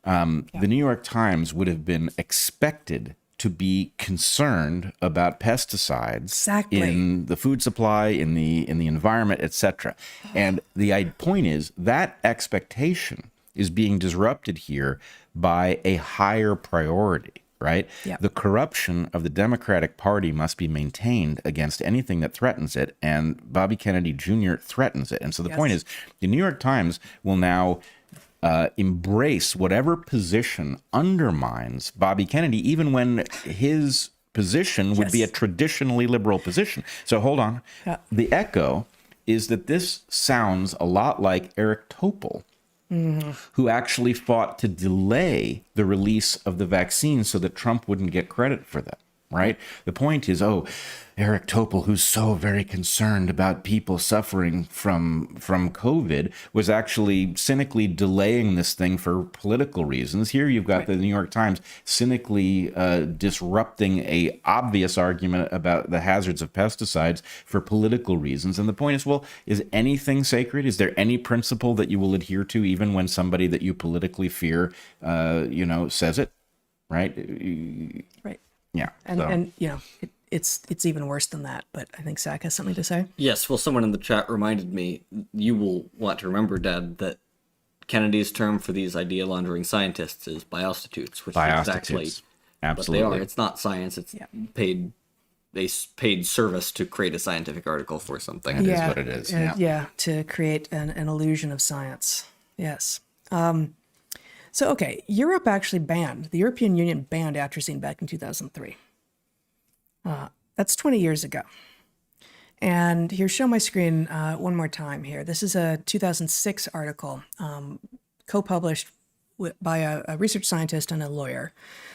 the New York Times would have been expected to be concerned about pesticides in the food supply, in the environment, etc. And the point is that expectation is being disrupted here by a higher priority, right? Yep. The corruption of the Democratic Party must be maintained against anything that threatens it, and Bobby Kennedy Jr. threatens it. And so the point is, the New York Times will now embrace whatever position undermines Bobby Kennedy, even when his position would be a traditionally liberal position. So hold on. Yeah. The echo is that this sounds a lot like Eric Topol, who actually fought to delay the release of the vaccine so that Trump wouldn't get credit for them, right? The point is, Eric Topol, who's so very concerned about people suffering from COVID, was actually cynically delaying this thing for political reasons. Here you've got the New York Times cynically disrupting a obvious argument about the hazards of pesticides for political reasons. And the point is, well, is anything sacred? Is there any principle that you will adhere to even when somebody that you politically fear, says it, right? Right. Yeah. And it's even worse than that, but I think Zach has something to say. Yes, well, someone in the chat reminded me, you will want to remember, Dad, that Kennedy's term for these idea laundering scientists is biostitutes, which is exactly what they are. It's not science, it's paid service to create a scientific article for something. It is what it is. To create an illusion of science. Yes. Europe actually the European Union banned atrazine back in 2003. That's 20 years ago. And here, show my screen one more time here. This is a 2006 article co-published by a research scientist and a lawyer.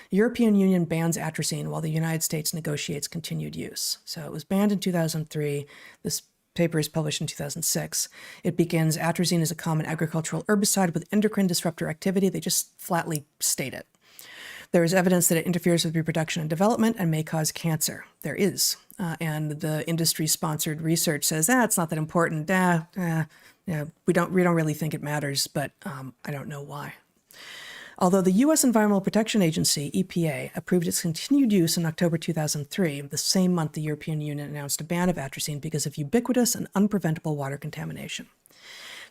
European Union bans atrazine while the United States negotiates continued use. So it was banned in 2003. This paper is published in 2006. It begins, atrazine is a common agricultural herbicide with endocrine disruptor activity. They just flatly state it. There is evidence that it interferes with reproduction and development and may cause cancer. There is. And the industry-sponsored research says, it's not that important. We don't really think it matters, but I don't know why. Although the U.S. Environmental Protection Agency, EPA, approved its continued use in October 2003, the same month the European Union announced a ban of atrazine because of ubiquitous and unpreventable water contamination.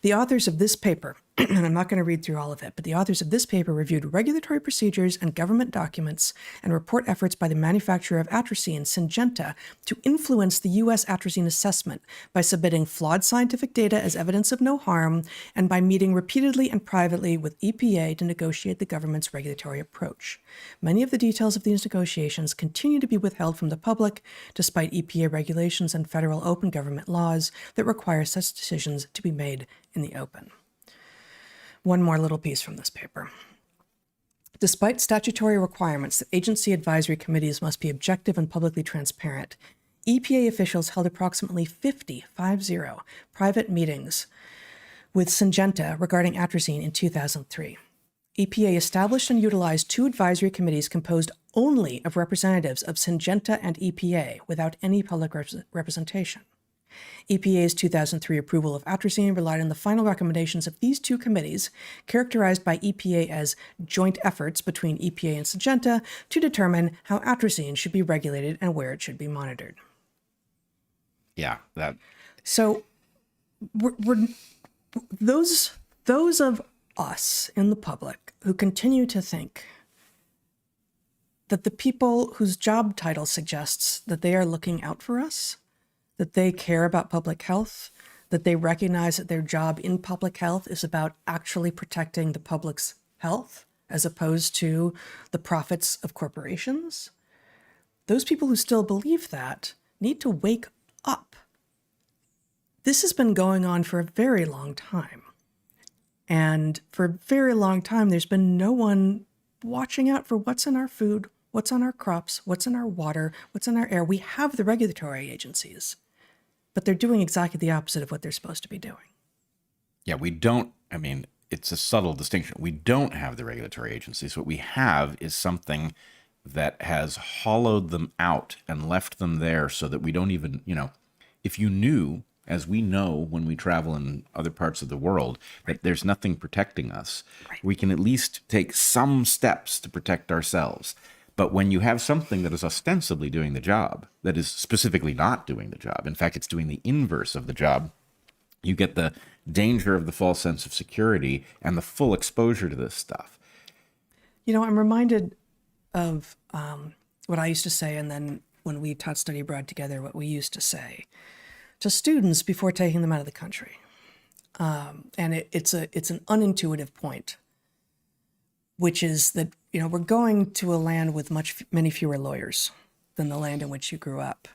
The authors of this paper, and I'm not going to read through all of it, but the authors of this paper reviewed regulatory procedures and government documents and report efforts by the manufacturer of atrazine, Syngenta, to influence the U.S. atrazine assessment by submitting flawed scientific data as evidence of no harm and by meeting repeatedly and privately with EPA to negotiate the government's regulatory approach. Many of the details of these negotiations continue to be withheld from the public, despite EPA regulations and federal open government laws that require such decisions to be made in the open. One more little piece from this paper. Despite statutory requirements that agency advisory committees must be objective and publicly transparent, EPA officials held approximately 50 private meetings with Syngenta regarding atrazine in 2003. EPA established and utilized 2 advisory committees composed only of representatives of Syngenta and EPA without any public representation. EPA's 2003 approval of atrazine relied on the final recommendations of these 2 committees, characterized by EPA as joint efforts between EPA and Syngenta to determine how atrazine should be regulated and where it should be monitored. Yeah, that. So, we're those of us in the public who continue to think that the people whose job title suggests that they are looking out for us, that they care about public health, that they recognize that their job in public health is about actually protecting the public's health as opposed to the profits of corporations. Those people who still believe that need to wake up. This has been going on for a very long time. And for a very long time, there's been no one watching out for what's in our food, what's on our crops, what's in our water, what's in our air. We have the regulatory agencies, but they're doing exactly the opposite of what they're supposed to be doing. Yeah, we don't, it's a subtle distinction. We don't have the regulatory agencies. What we have is something that has hollowed them out and left them there so that we don't even, if you knew, as we know when we travel in other parts of the world, that there's nothing protecting us, we can at least take some steps to protect ourselves. But when you have something that is ostensibly doing the job, that is specifically not doing the job, in fact, it's doing the inverse of the job, you get the danger of the false sense of security and the full exposure to this stuff. I'm reminded of what I used to say, and then when we taught study abroad together, what we used to say to students before taking them out of the country. And it's an unintuitive point, which is that, we're going to a land with many fewer lawyers than the land in which you grew up.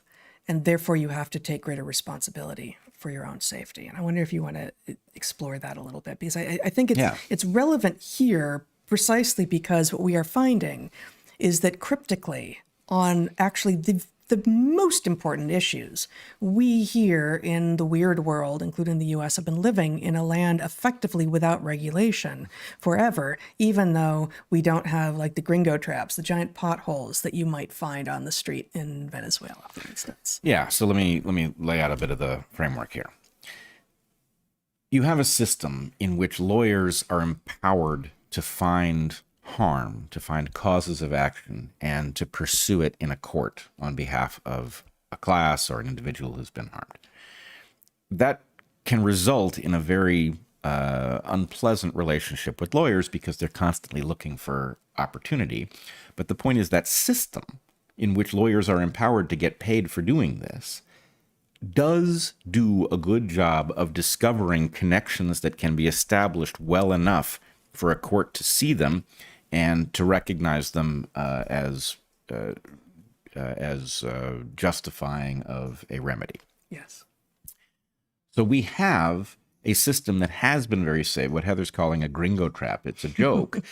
And therefore you have to take greater responsibility for your own safety. And I wonder if you want to explore that a little bit, because I think it's relevant here precisely because what we are finding is that cryptically on actually the most important issues, we here in the weird world, including the US, have been living in a land effectively without regulation forever, even though we don't have like the gringo traps, the giant potholes that you might find on the street in Venezuela, for instance. Yeah, so let me lay out a bit of the framework here. You have a system in which lawyers are empowered to find harm, to find causes of action, and to pursue it in a court on behalf of a class or an individual who's been harmed. That can result in a very unpleasant relationship with lawyers because they're constantly looking for opportunity. But the point is that system in which lawyers are empowered to get paid for doing this does do a good job of discovering connections that can be established well enough for a court to see them and to recognize them as justifying of a remedy. Yes. So we have a system that has been very safe, what Heather's calling a gringo trap. It's a joke.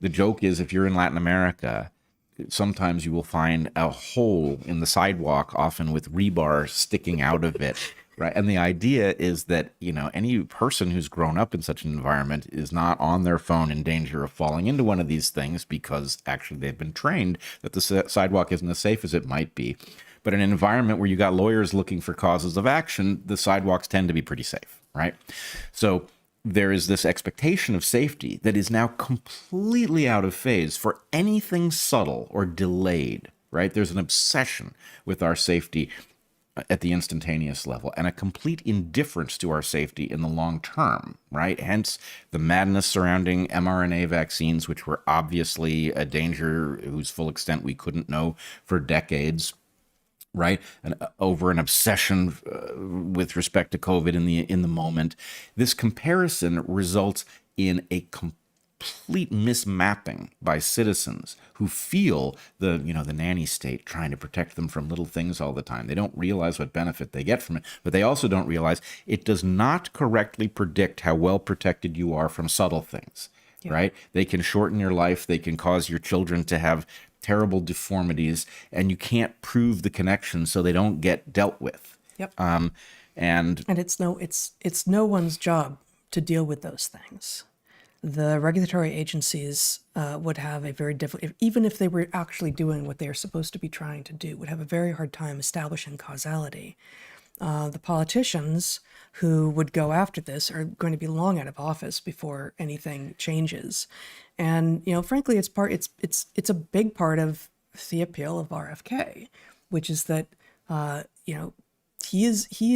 The joke is if you're in Latin America, sometimes you will find a hole in the sidewalk, often with rebar sticking out of it, Right. And the idea is that, any person who's grown up in such an environment is not on their phone in danger of falling into one of these things because actually they've been trained that the sidewalk isn't as safe as it might be. But in an environment where you got lawyers looking for causes of action, the sidewalks tend to be pretty safe, right? So there is this expectation of safety that is now completely out of phase for anything subtle or delayed, right? There's an obsession with our safety at the instantaneous level and a complete indifference to our safety in the long term, right? Hence the madness surrounding mRNA vaccines, which were obviously a danger whose full extent we couldn't know for decades, right? And over an obsession with respect to COVID in the moment. This comparison results in a complete mismapping by citizens who feel the nanny state trying to protect them from little things all the time. They don't realize what benefit they get from it, but they also don't realize it does not correctly predict how well protected you are from subtle things, right? They can shorten your life. They can cause your children to have terrible deformities, and you can't prove the connection, so they don't get dealt with. Yep. And it's no one's job to deal with those things. The regulatory agencies would have a very difficult, even if they were actually doing what they are supposed to be trying to do, would have a very hard time establishing causality. The politicians who would go after this are going to be long out of office before anything changes. And, frankly, it's a big part of the appeal of RFK, which is that, he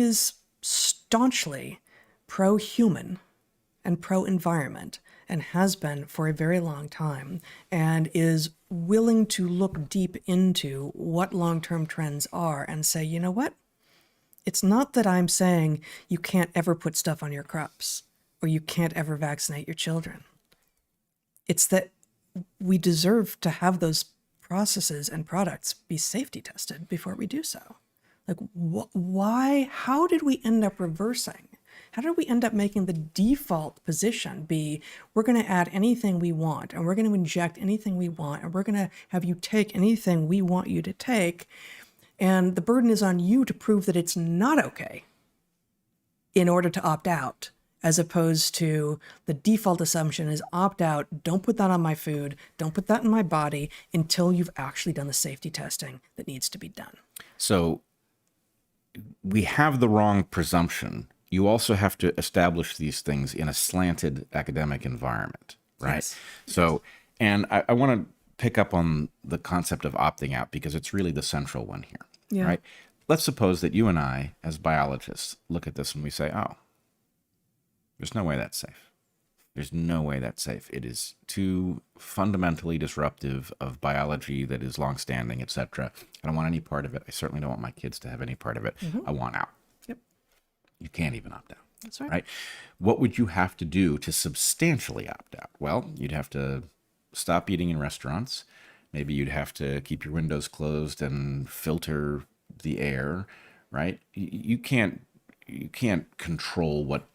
is staunchly pro-human and pro-environment, and has been for a very long time, and is willing to look deep into what long-term trends are and say, you know what? It's not that I'm saying you can't ever put stuff on your crops or you can't ever vaccinate your children. It's that we deserve to have those processes and products be safety tested before we do so. Like, why? How did we end up reversing? How did we end up making the default position be, we're going to add anything we want, and we're going to inject anything we want, and we're going to have you take anything we want you to take, and the burden is on you to prove that it's not okay in order to opt out, as opposed to the default assumption is opt out, don't put that on my food, don't put that in my body until you've actually done the safety testing that needs to be done. So we have the wrong presumption. You also have to establish these things in a slanted academic environment, right? Yes. So, and I want to pick up on the concept of opting out because it's really the central one here, right? Let's suppose that you and I, as biologists, look at this and we say, oh, there's no way that's safe. There's no way that's safe. It is too fundamentally disruptive of biology that is longstanding, etc. I don't want any part of it. I certainly don't want my kids to have any part of it. I want out. You can't even opt out. That's right. Right? What would you have to do to substantially opt out? Well, you'd have to stop eating in restaurants. Maybe you'd have to keep your windows closed and filter the air, right? You can't control what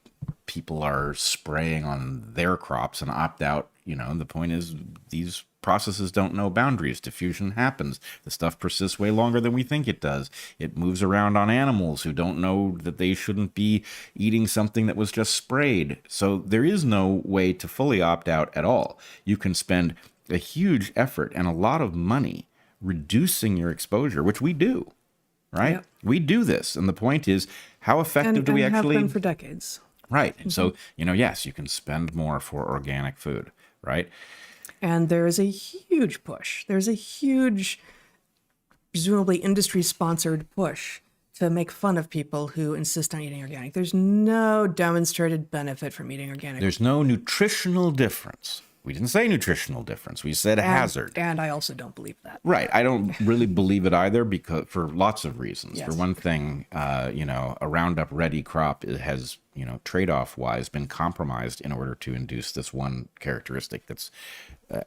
people are spraying on their crops and opt out. The point is these processes don't know boundaries. Diffusion happens. The stuff persists way longer than we think it does. It moves around on animals who don't know that they shouldn't be eating something that was just sprayed. So there is no way to fully opt out at all. You can spend a huge effort and a lot of money reducing your exposure, which we do, right? Yep. We do this. And the point is, how effective do we actually... have been for decades. Right. Mm-hmm. So, yes, you can spend more for organic food, right? And there is a huge push. There's a huge, presumably industry-sponsored push to make fun of people who insist on eating organic. There's no demonstrated benefit from eating organic. There's no nutritional difference. We didn't say nutritional difference. We said hazard. And I also don't believe that. Right. I don't really believe it either because for lots of reasons. Yes. For one thing, a Roundup Ready crop has, trade-off wise been compromised in order to induce this one characteristic that's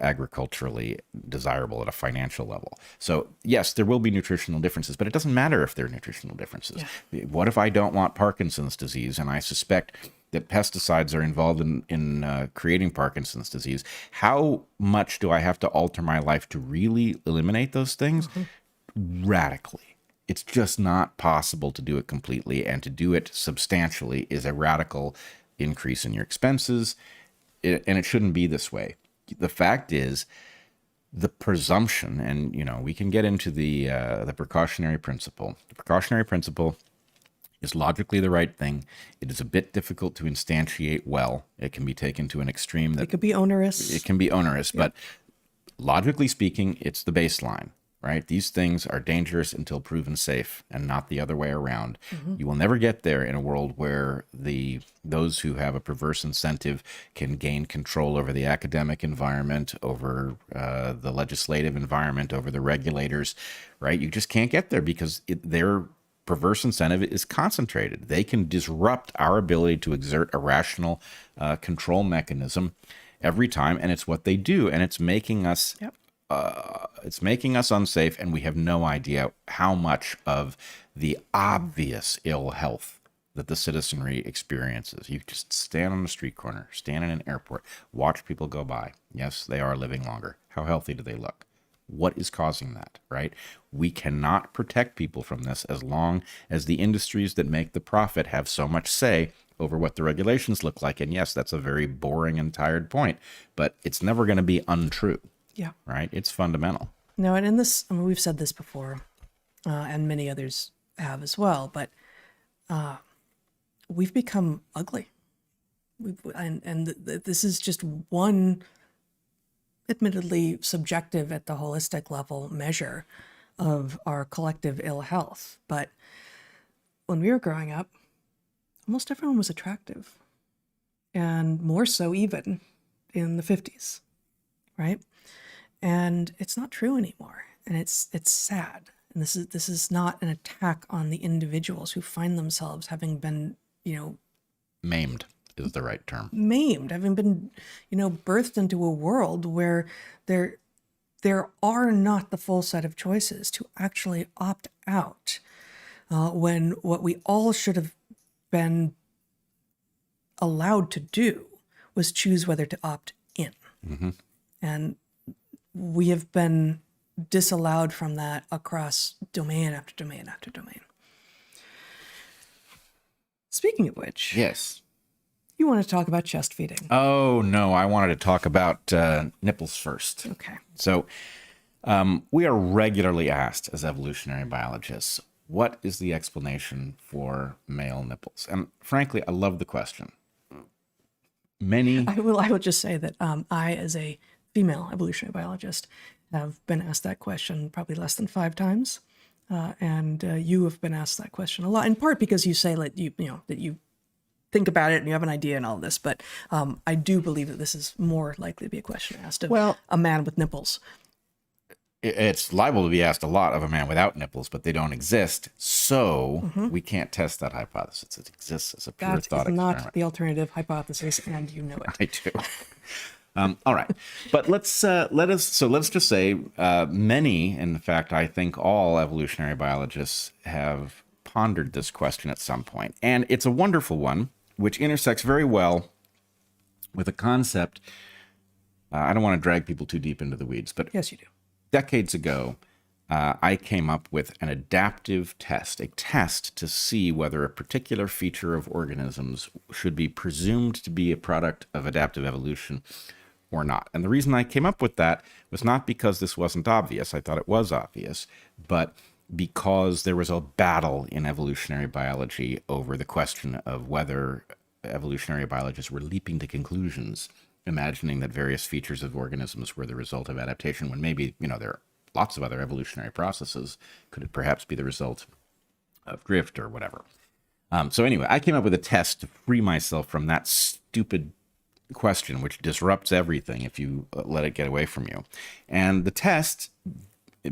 agriculturally desirable at a financial level. So yes, there will be nutritional differences, but it doesn't matter if there are nutritional differences. Yeah. What if I don't want Parkinson's disease and I suspect that pesticides are involved in creating Parkinson's disease? How much do I have to alter my life to really eliminate those things? Mm-hmm. Radically, It's just not possible to do it completely, and to do it substantially is a radical increase in your expenses, and it shouldn't be this way. The fact is, the presumption, and we can get into the precautionary principle. The precautionary principle is logically the right thing. It is a bit difficult to instantiate well. It can be taken to an extreme that it could be onerous. It can be onerous, but logically speaking, it's the baseline, right? These things are dangerous until proven safe, and not the other way around. You will never get there in a world where those who have a perverse incentive can gain control over the academic environment, over the legislative environment, over the regulators, right? You just can't get there because their perverse incentive is concentrated. They can disrupt our ability to exert a rational control mechanism every time, and it's what they do, and it's making us unsafe, and we have no idea how much of the obvious ill health that the citizenry experiences. You just stand on a street corner, stand in an airport, watch people go by. Yes, they are living longer. How healthy do they look? What is causing that, right? We cannot protect people from this as long as the industries that make the profit have so much say over what the regulations look like. And yes, that's a very boring and tired point, but it's never going to be untrue. Yeah. Right? It's fundamental. No, and in this, we've said this before, and many others have as well, but we've become ugly. This is just one, admittedly subjective at the holistic level, measure of our collective ill health. But when we were growing up, almost everyone was attractive, and more so even in the 50s, right? And it's not true anymore, and it's sad. And this is not an attack on the individuals who find themselves having been, maimed is the right term. Maimed, having been, birthed into a world where there are not the full set of choices to actually opt out, when what we all should have been allowed to do was choose whether to opt in. Mm-hmm. And we have been disallowed from that across domain after domain after domain. Speaking of which, yes, you want to talk about chest feeding. Oh, no, I wanted to talk about nipples first. Okay. So we are regularly asked as evolutionary biologists, what is the explanation for male nipples? And frankly, I love the question. I will just say that I, as a female evolutionary biologist, have been asked that question probably less than 5 times. And you have been asked that question a lot, in part because you say that you think about it and you have an idea and all of this. But I do believe that this is more likely to be a question asked of a man with nipples. It's liable to be asked a lot of a man without nipples, but they don't exist. So we can't test that hypothesis. It exists as a pure thought experiment. That is not the alternative hypothesis, and you know it. I do. All right, but let's just say many, in fact, I think all evolutionary biologists have pondered this question at some point, and it's a wonderful one, which intersects very well with a concept. I don't want to drag people too deep into the weeds, but yes, you do. Decades ago, I came up with an adaptive test, a test to see whether a particular feature of organisms should be presumed to be a product of adaptive evolution or not. And the reason I came up with that was not because this wasn't obvious. I thought it was obvious, but because there was a battle in evolutionary biology over the question of whether evolutionary biologists were leaping to conclusions, imagining that various features of organisms were the result of adaptation, when maybe, there are lots of other evolutionary processes. Could it perhaps be the result of drift or whatever? So anyway, I came up with a test to free myself from that stupid question, which disrupts everything if you let it get away from you. And the test,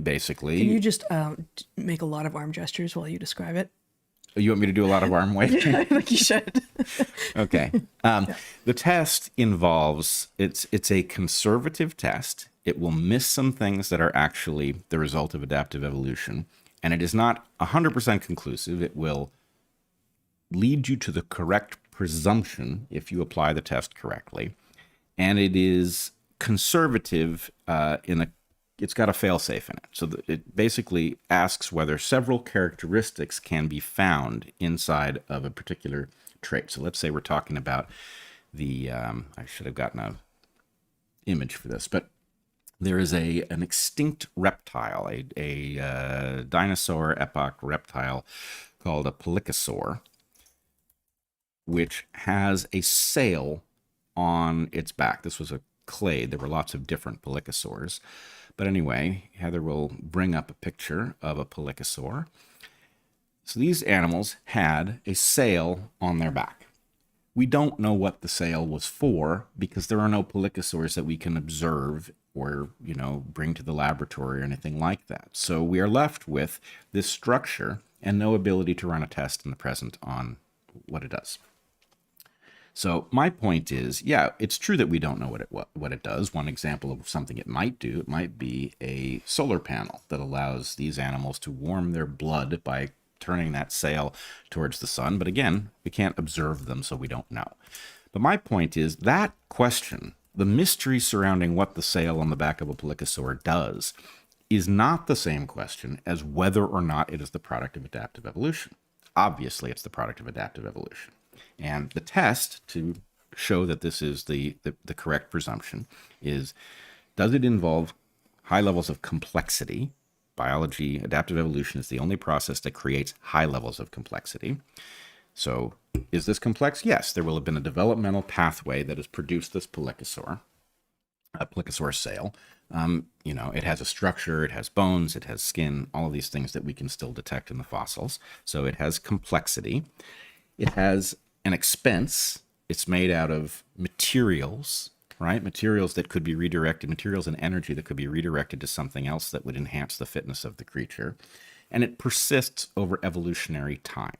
basically... Can you just make a lot of arm gestures while you describe it? You want me to do a lot of arm waving? Yeah, I think you should. Okay. The test involves, it's a conservative test. It will miss some things that are actually the result of adaptive evolution. And it is not 100% conclusive. It will lead you to the correct presumption if you apply the test correctly. And it is conservative in it's got a fail-safe in it. So it basically asks whether several characteristics can be found inside of a particular trait. So let's say we're talking about the, I should have gotten an image for this, but there is an extinct reptile, a dinosaur epoch reptile called a pelycosaur, which has a sail on its back. This was a clade. There were lots of different pelycosaurs. But anyway, Heather will bring up a picture of a pelycosaur. So these animals had a sail on their back. We don't know what the sail was for because there are no pelycosaurs that we can observe or, bring to the laboratory or anything like that. So we are left with this structure and no ability to run a test in the present on what it does. So my point is, yeah, it's true that we don't know what it does. One example of something it might do, it might be a solar panel that allows these animals to warm their blood by turning that sail towards the sun. But again, we can't observe them, so we don't know. But my point is that question, the mystery surrounding what the sail on the back of a pelycosaur does, is not the same question as whether or not it is the product of adaptive evolution. Obviously, it's the product of adaptive evolution. And the test to show that this is the correct presumption is, does it involve high levels of complexity? Biology, adaptive evolution is the only process that creates high levels of complexity. So is this complex? Yes, there will have been a developmental pathway that has produced this pelycosaur, a pelycosaur sail. It has a structure, it has bones, it has skin, all of these things that we can still detect in the fossils. So it has complexity. It has an expense. It's made out of materials, right? Materials that could be redirected, materials and energy that could be redirected to something else that would enhance the fitness of the creature. And it persists over evolutionary time,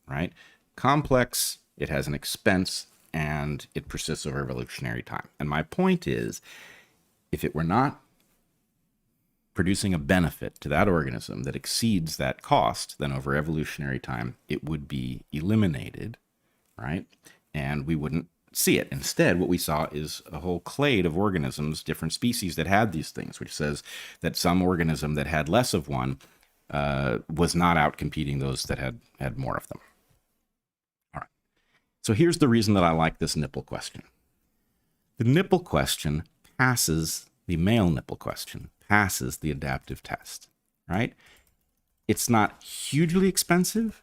right? Complex, it has an expense, and it persists over evolutionary time. And my point is, if it were not producing a benefit to that organism that exceeds that cost, then over evolutionary time, it would be eliminated, right? And we wouldn't see it. Instead, what we saw is a whole clade of organisms, different species that had these things, which says that some organism that had less of one was not out competing those that had more of them. All right. So here's the reason that I like this nipple question. The nipple question passes, the male nipple question passes the adaptive test, right? It's not hugely expensive,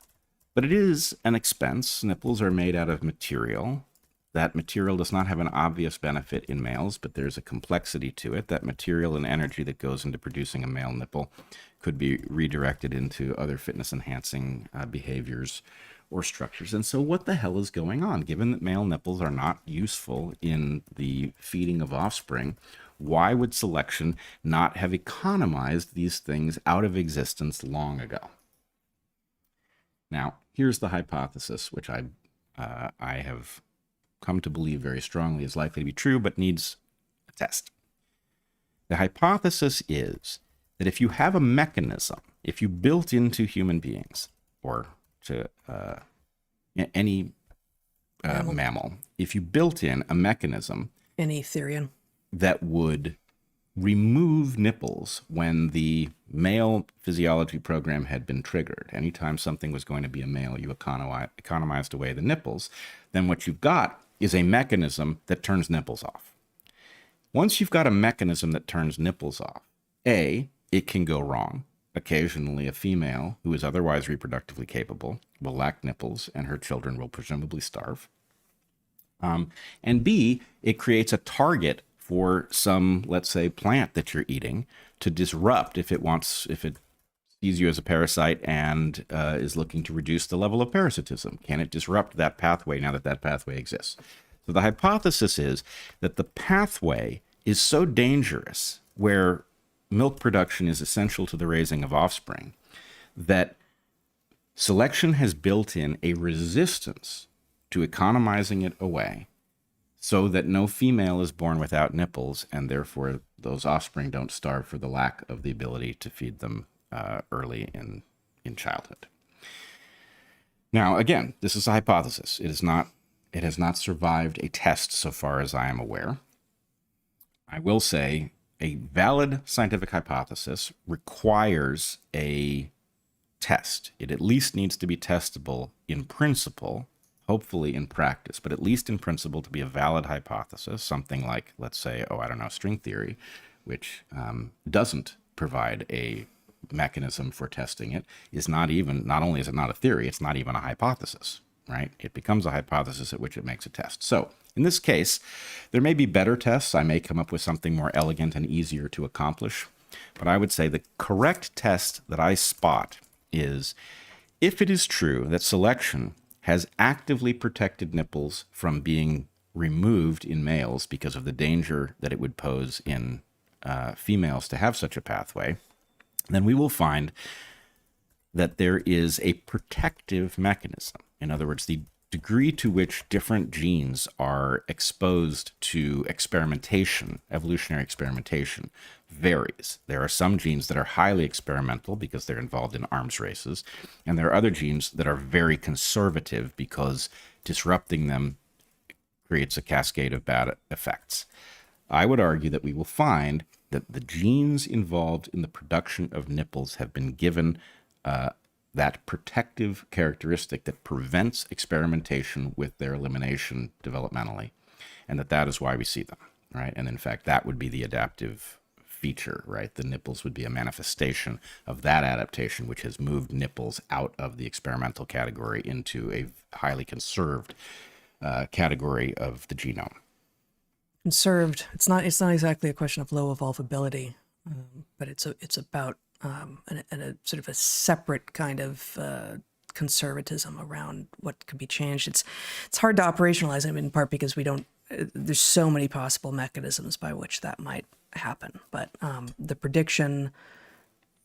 but it is an expense. Nipples are made out of material. That material does not have an obvious benefit in males, but there's a complexity to it. That material and energy that goes into producing a male nipple could be redirected into other fitness-enhancing behaviors or structures. And so what the hell is going on? Given that male nipples are not useful in the feeding of offspring, why would selection not have economized these things out of existence long ago? Now, here's the hypothesis, which I have come to believe very strongly is likely to be true, but needs a test. The hypothesis is that if you have a mechanism, if you built into human beings or to any mammal, if you built in a mechanism, any Therian, that would remove nipples when the male physiology program had been triggered. Anytime something was going to be a male, you economized away the nipples. Then what you've got is a mechanism that turns nipples off. Once you've got a mechanism that turns nipples off, it can go wrong. Occasionally, a female who is otherwise reproductively capable will lack nipples and her children will presumably starve. And B, it creates a target for some, let's say, plant that you're eating to disrupt if it sees you as a parasite and is looking to reduce the level of parasitism. Can it disrupt that pathway now that that pathway exists? So the hypothesis is that the pathway is so dangerous, where milk production is essential to the raising of offspring, that selection has built in a resistance to economizing it away, so that no female is born without nipples, and therefore those offspring don't starve for the lack of the ability to feed them early in childhood. Now, again, this is a hypothesis. It has not survived a test so far as I am aware. I will say, a valid scientific hypothesis requires a test. It at least needs to be testable in principle, hopefully in practice, but at least in principle to be a valid hypothesis, something like, let's say, string theory, which doesn't provide a mechanism for testing it, not only is it not a theory, it's not even a hypothesis, right? It becomes a hypothesis at which it makes a test. So in this case, there may be better tests. I may come up with something more elegant and easier to accomplish, but I would say the correct test that I spot is if it is true that selection has actively protected nipples from being removed in males because of the danger that it would pose in females to have such a pathway, then we will find that there is a protective mechanism. In other words, the degree to which different genes are exposed to experimentation, evolutionary experimentation, varies. There are some genes that are highly experimental because they're involved in arms races, and there are other genes that are very conservative because disrupting them creates a cascade of bad effects. I would argue that we will find that the genes involved in the production of nipples have been given that protective characteristic that prevents experimentation with their elimination developmentally, and that is why we see them, right? And in fact, that would be the adaptive feature, right? The nipples would be a manifestation of that adaptation, which has moved nipples out of the experimental category into a highly conserved category of the genome. Conserved. It's not exactly a question of low evolvability, but it's about a sort of a separate kind of conservatism around what could be changed. It's hard to operationalize, in part because we don't. There's so many possible mechanisms by which that might happen. But the prediction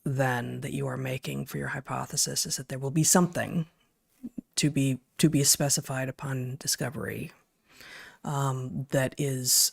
then that you are making for your hypothesis is that there will be something to be specified upon discovery that is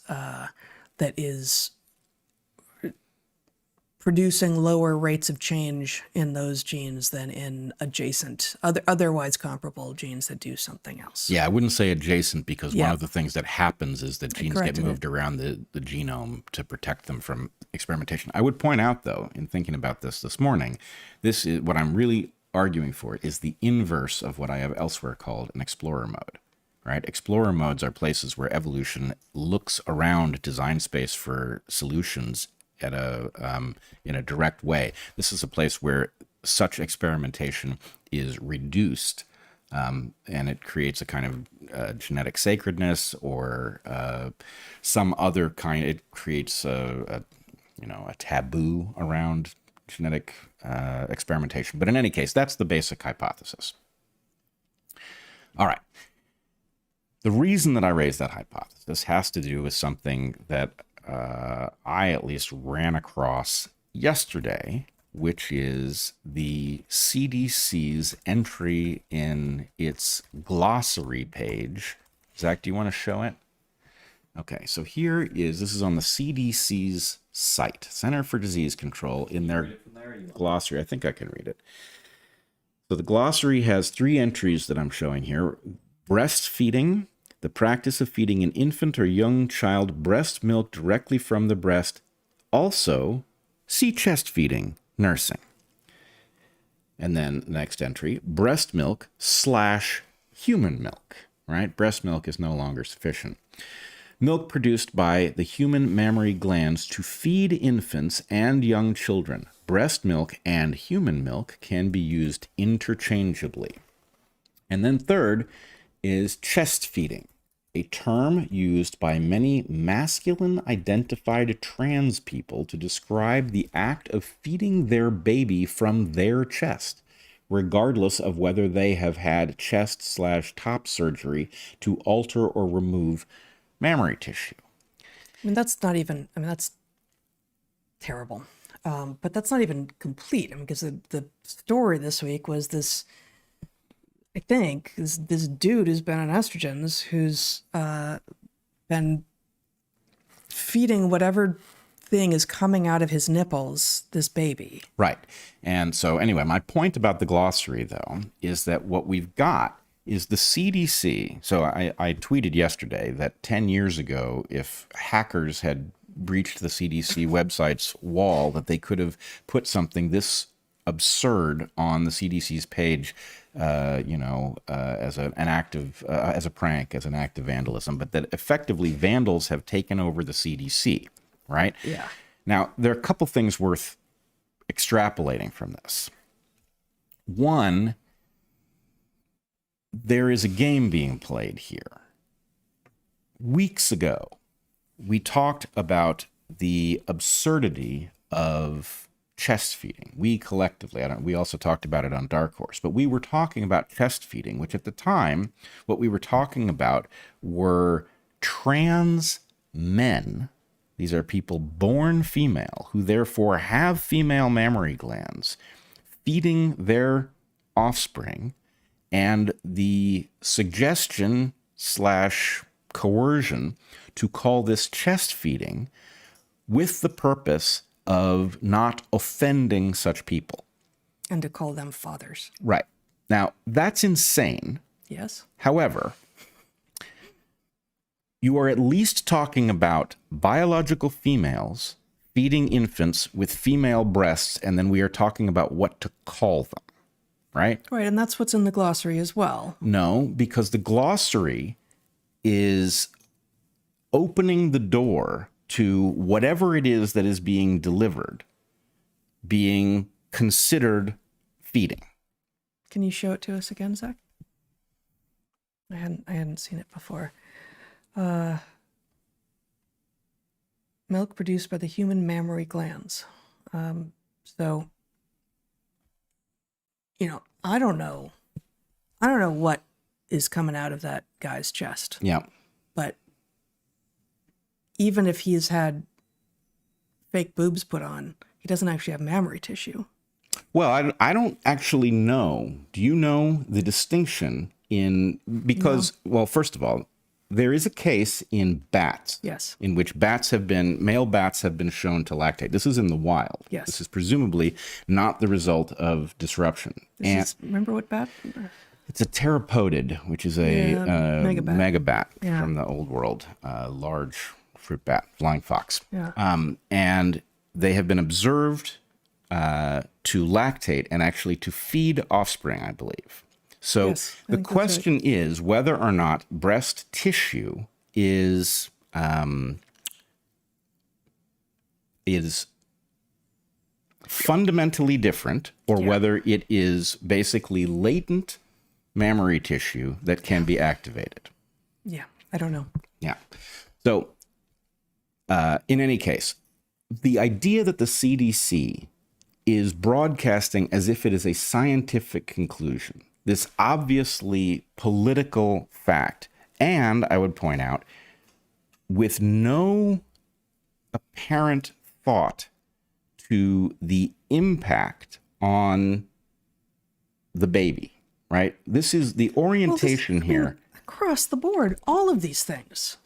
producing lower rates of change in those genes than in adjacent, otherwise comparable genes that do something else. Yeah, I wouldn't say adjacent because one of the things that happens is that genes get moved around the genome to protect them from experimentation. I would point out, though, in thinking about this morning, this is what I'm really arguing for is the inverse of what I have elsewhere called an explorer mode. Right? Explorer modes are places where evolution looks around design space for solutions at in a direct way. This is a place where such experimentation is reduced, and it creates a kind of genetic sacredness or some other kind. It creates a taboo around genetic experimentation. But in any case, that's the basic hypothesis. All right. The reason that I raised that hypothesis has to do with something that I at least ran across yesterday, which is the CDC's entry in its glossary page. Zach, do you want to show it? Okay, so this is on the CDC's site, Center for Disease Control, in their glossary. I think I can read it. So the glossary has 3 entries that I'm showing here. Breastfeeding, the practice of feeding an infant or young child breast milk directly from the breast. Also, see chest feeding, nursing. And then next entry, breast milk / human milk, right? Breast milk is no longer sufficient. Milk produced by the human mammary glands to feed infants and young children. Breast milk and human milk can be used interchangeably. And then third is chest feeding, a term used by many masculine-identified trans people to describe the act of feeding their baby from their chest, regardless of whether they have had chest / top surgery to alter or remove mammary tissue. That's terrible. But that's not even complete. Because the story this week was this, I think, this dude who's been on estrogens who's been feeding whatever thing is coming out of his nipples, this baby. Right. And so anyway, my point about the glossary, though, is that what we've got is the CDC. So I tweeted yesterday that 10 years ago, if hackers had breached the CDC website's wall that they could have put something this absurd on the CDC's page, as an act of as a prank, as an act of vandalism, but that effectively vandals have taken over the CDC, right? Yeah. Now, there are a couple things worth extrapolating from this. One, there is a game being played here. Weeks ago, we talked about the absurdity of chest feeding. We collectively, we also talked about it on DarkHorse, but we were talking about chest feeding, which at the time, what we were talking about were trans men. These are people born female who therefore have female mammary glands feeding their offspring, and the suggestion / coercion to call this chest feeding with the purpose of not offending such people. And to call them fathers. Right. Now, that's insane. Yes. However, you are at least talking about biological females feeding infants with female breasts, and then we are talking about what to call them, right? Right, and that's what's in the glossary as well. No, because the glossary is opening the door to whatever it is that is being delivered being considered feeding. Can you show it to us again, Zach? I hadn't seen it before. Milk produced by the human mammary glands. So, I don't know what is coming out of that guy's chest. Yeah. But even if he's had fake boobs put on, he doesn't actually have mammary tissue. Well, I don't actually know. Do you know the distinction because, well, first of all, there is a case in bats. Yes. In which male bats have been shown to lactate. This is in the wild. Yes. This is presumably not the result of disruption. Remember what bat? It's a pteropodid, which is a megabat Yeah. from the old world, large fruit bat, flying fox. Yeah. And they have been observed to lactate and actually to feed offspring, I believe. So Yes, I the think that's question is whether or not breast tissue is fundamentally different, or whether it is basically latent mammary tissue that can be activated. Yeah, I don't know. Yeah. So in any case, the idea that the CDC is broadcasting as if it is a scientific conclusion, this obviously political fact, and I would point out, with no apparent thought to the impact on the baby, right? This is the orientation here. Across the board, all of these things.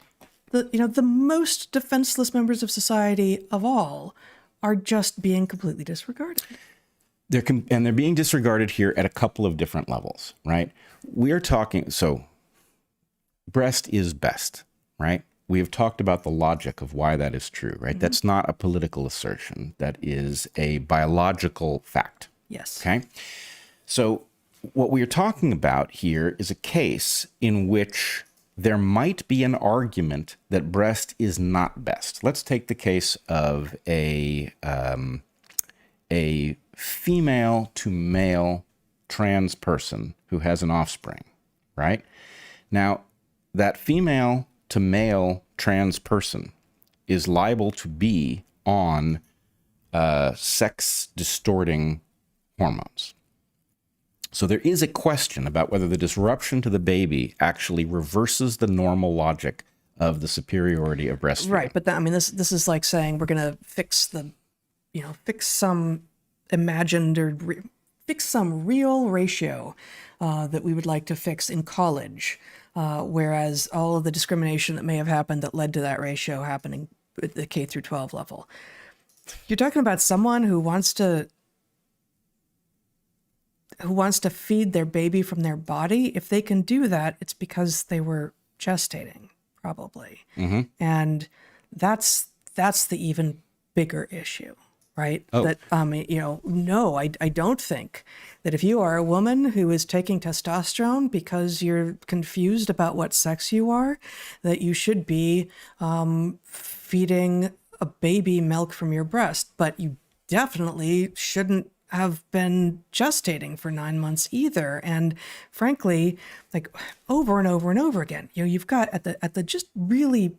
The most defenseless members of society of all are just being completely disregarded. They're being disregarded here at a couple of different levels, right? We are talking, so breast is best, right? We have talked about the logic of why that is true, right? Mm-hmm. That's not a political assertion. That is a biological fact. Yes. Okay? So what we are talking about here is a case in which there might be an argument that breast is not best. Let's take the case of a female to male trans person who has an offspring, right? Now, that female to male trans person is liable to be on sex distorting hormones. So there is a question about whether the disruption to the baby actually reverses the normal logic of the superiority of breastfeeding. Right, but this is like saying we're going to fix some imagined or fix some real ratio that we would like to fix in college, whereas all of the discrimination that may have happened that led to that ratio happening at the K through 12 level. You're talking about someone who wants to feed their baby from their body. If they can do that, it's because they were gestating, probably. Mm-hmm. And that's that's the even bigger issue, right? Oh. That, no, I don't think that if you are a woman who is taking testosterone because you're confused about what sex you are, that you should be feeding a baby milk from your breast. But you definitely shouldn't have been gestating for 9 months either. And frankly, like over and over and over again, you've got at the just really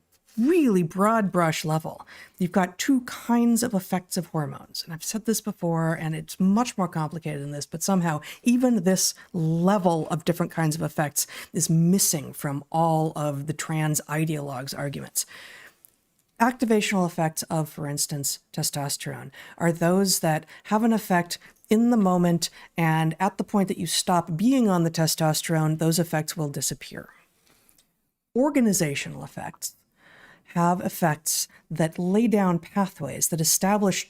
broad brush level, you've got two kinds of effects of hormones. And I've said this before, and it's much more complicated than this, but somehow even this level of different kinds of effects is missing from all of the trans ideologues' arguments. Activational effects of, for instance, testosterone are those that have an effect in the moment, and at the point that you stop being on the testosterone, those effects will disappear. Organizational effects have effects that lay down pathways that establish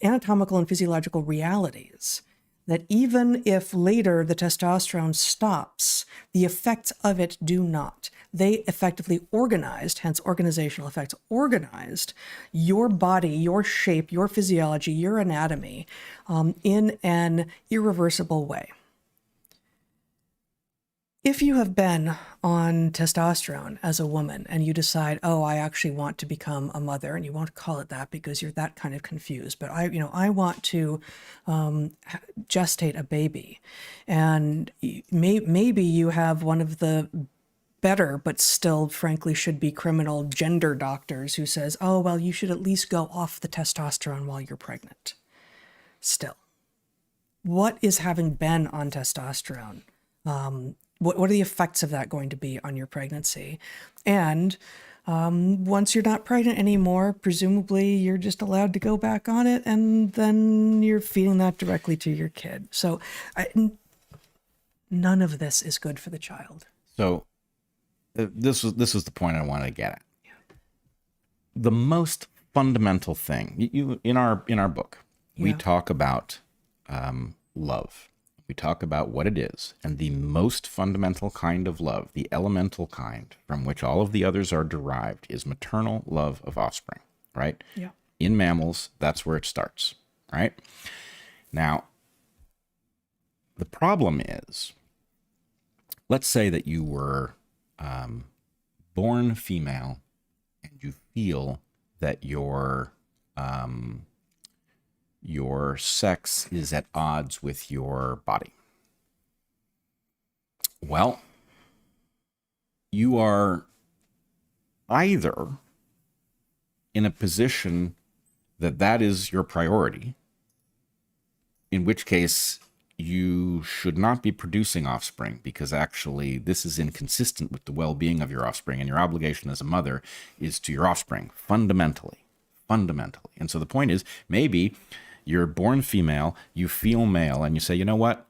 anatomical and physiological realities that even if later the testosterone stops, the effects of it do not. They effectively organized, hence organizational effects, organized your body, your shape, your physiology, your anatomy in an irreversible way. If you have been on testosterone as a woman and you decide, oh, I actually want to become a mother, and you won't call it that because you're that kind of confused, but I want to gestate a baby, and maybe you have one of the better, but still, frankly, should be criminal gender doctors who says, oh, well, you should at least go off the testosterone while you're pregnant. Still, what is having been on testosterone? What are the effects of that going to be on your pregnancy? And once you're not pregnant anymore, presumably you're just allowed to go back on it, and then you're feeding that directly to your kid. So none of this is good for the child. So this was the point I wanted to get at. Yeah. The most fundamental thing in our book, we talk about love. We talk about what it is, and the most fundamental kind of love, the elemental kind from which all of the others are derived, is maternal love of offspring, right? Yeah. In mammals, that's where it starts, right? Now, the problem is, let's say that you were born female and you feel that your sex is at odds with your body. Well, you are either in a position that is your priority, in which case you should not be producing offspring, because actually this is inconsistent with the well-being of your offspring, and your obligation as a mother is to your offspring fundamentally. And so the point is, maybe you're born female, you feel male, and you say, you know what?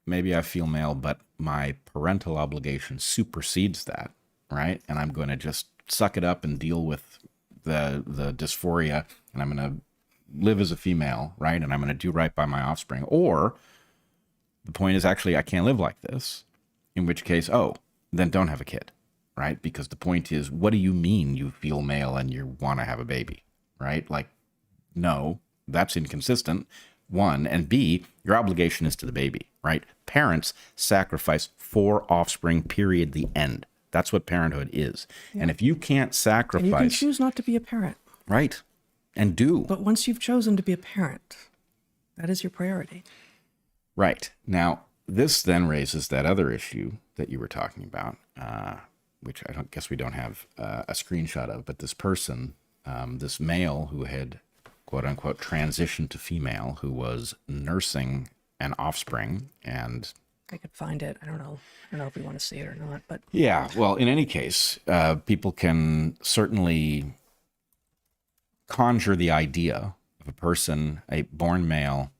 Maybe I feel male, but my parental obligation supersedes that, right? And I'm going to just suck it up and deal with the dysphoria, and I'm going to live as a female, right? And I'm going to do right by my offspring. Or the point is, actually, I can't live like this, in which case, then don't have a kid, right? Because the point is, what do you mean you feel male and you want to have a baby, right? Like, no, that's inconsistent, one. And B, your obligation is to the baby, right? Parents sacrifice for offspring, period, the end. That's what parenthood is. Yeah. And if you can't sacrifice... And you can choose not to be a parent. Right. And do. But once you've chosen to be a parent, that is your priority. Right. Now, this then raises that other issue that you were talking about, which I guess we don't have a screenshot of, but this person, this male who had, quote unquote, transitioned to female, who was nursing an offspring, and I could find it. I don't know if we want to see it or not, but yeah. Well, in any case, people can certainly conjure the idea of a person, a born male,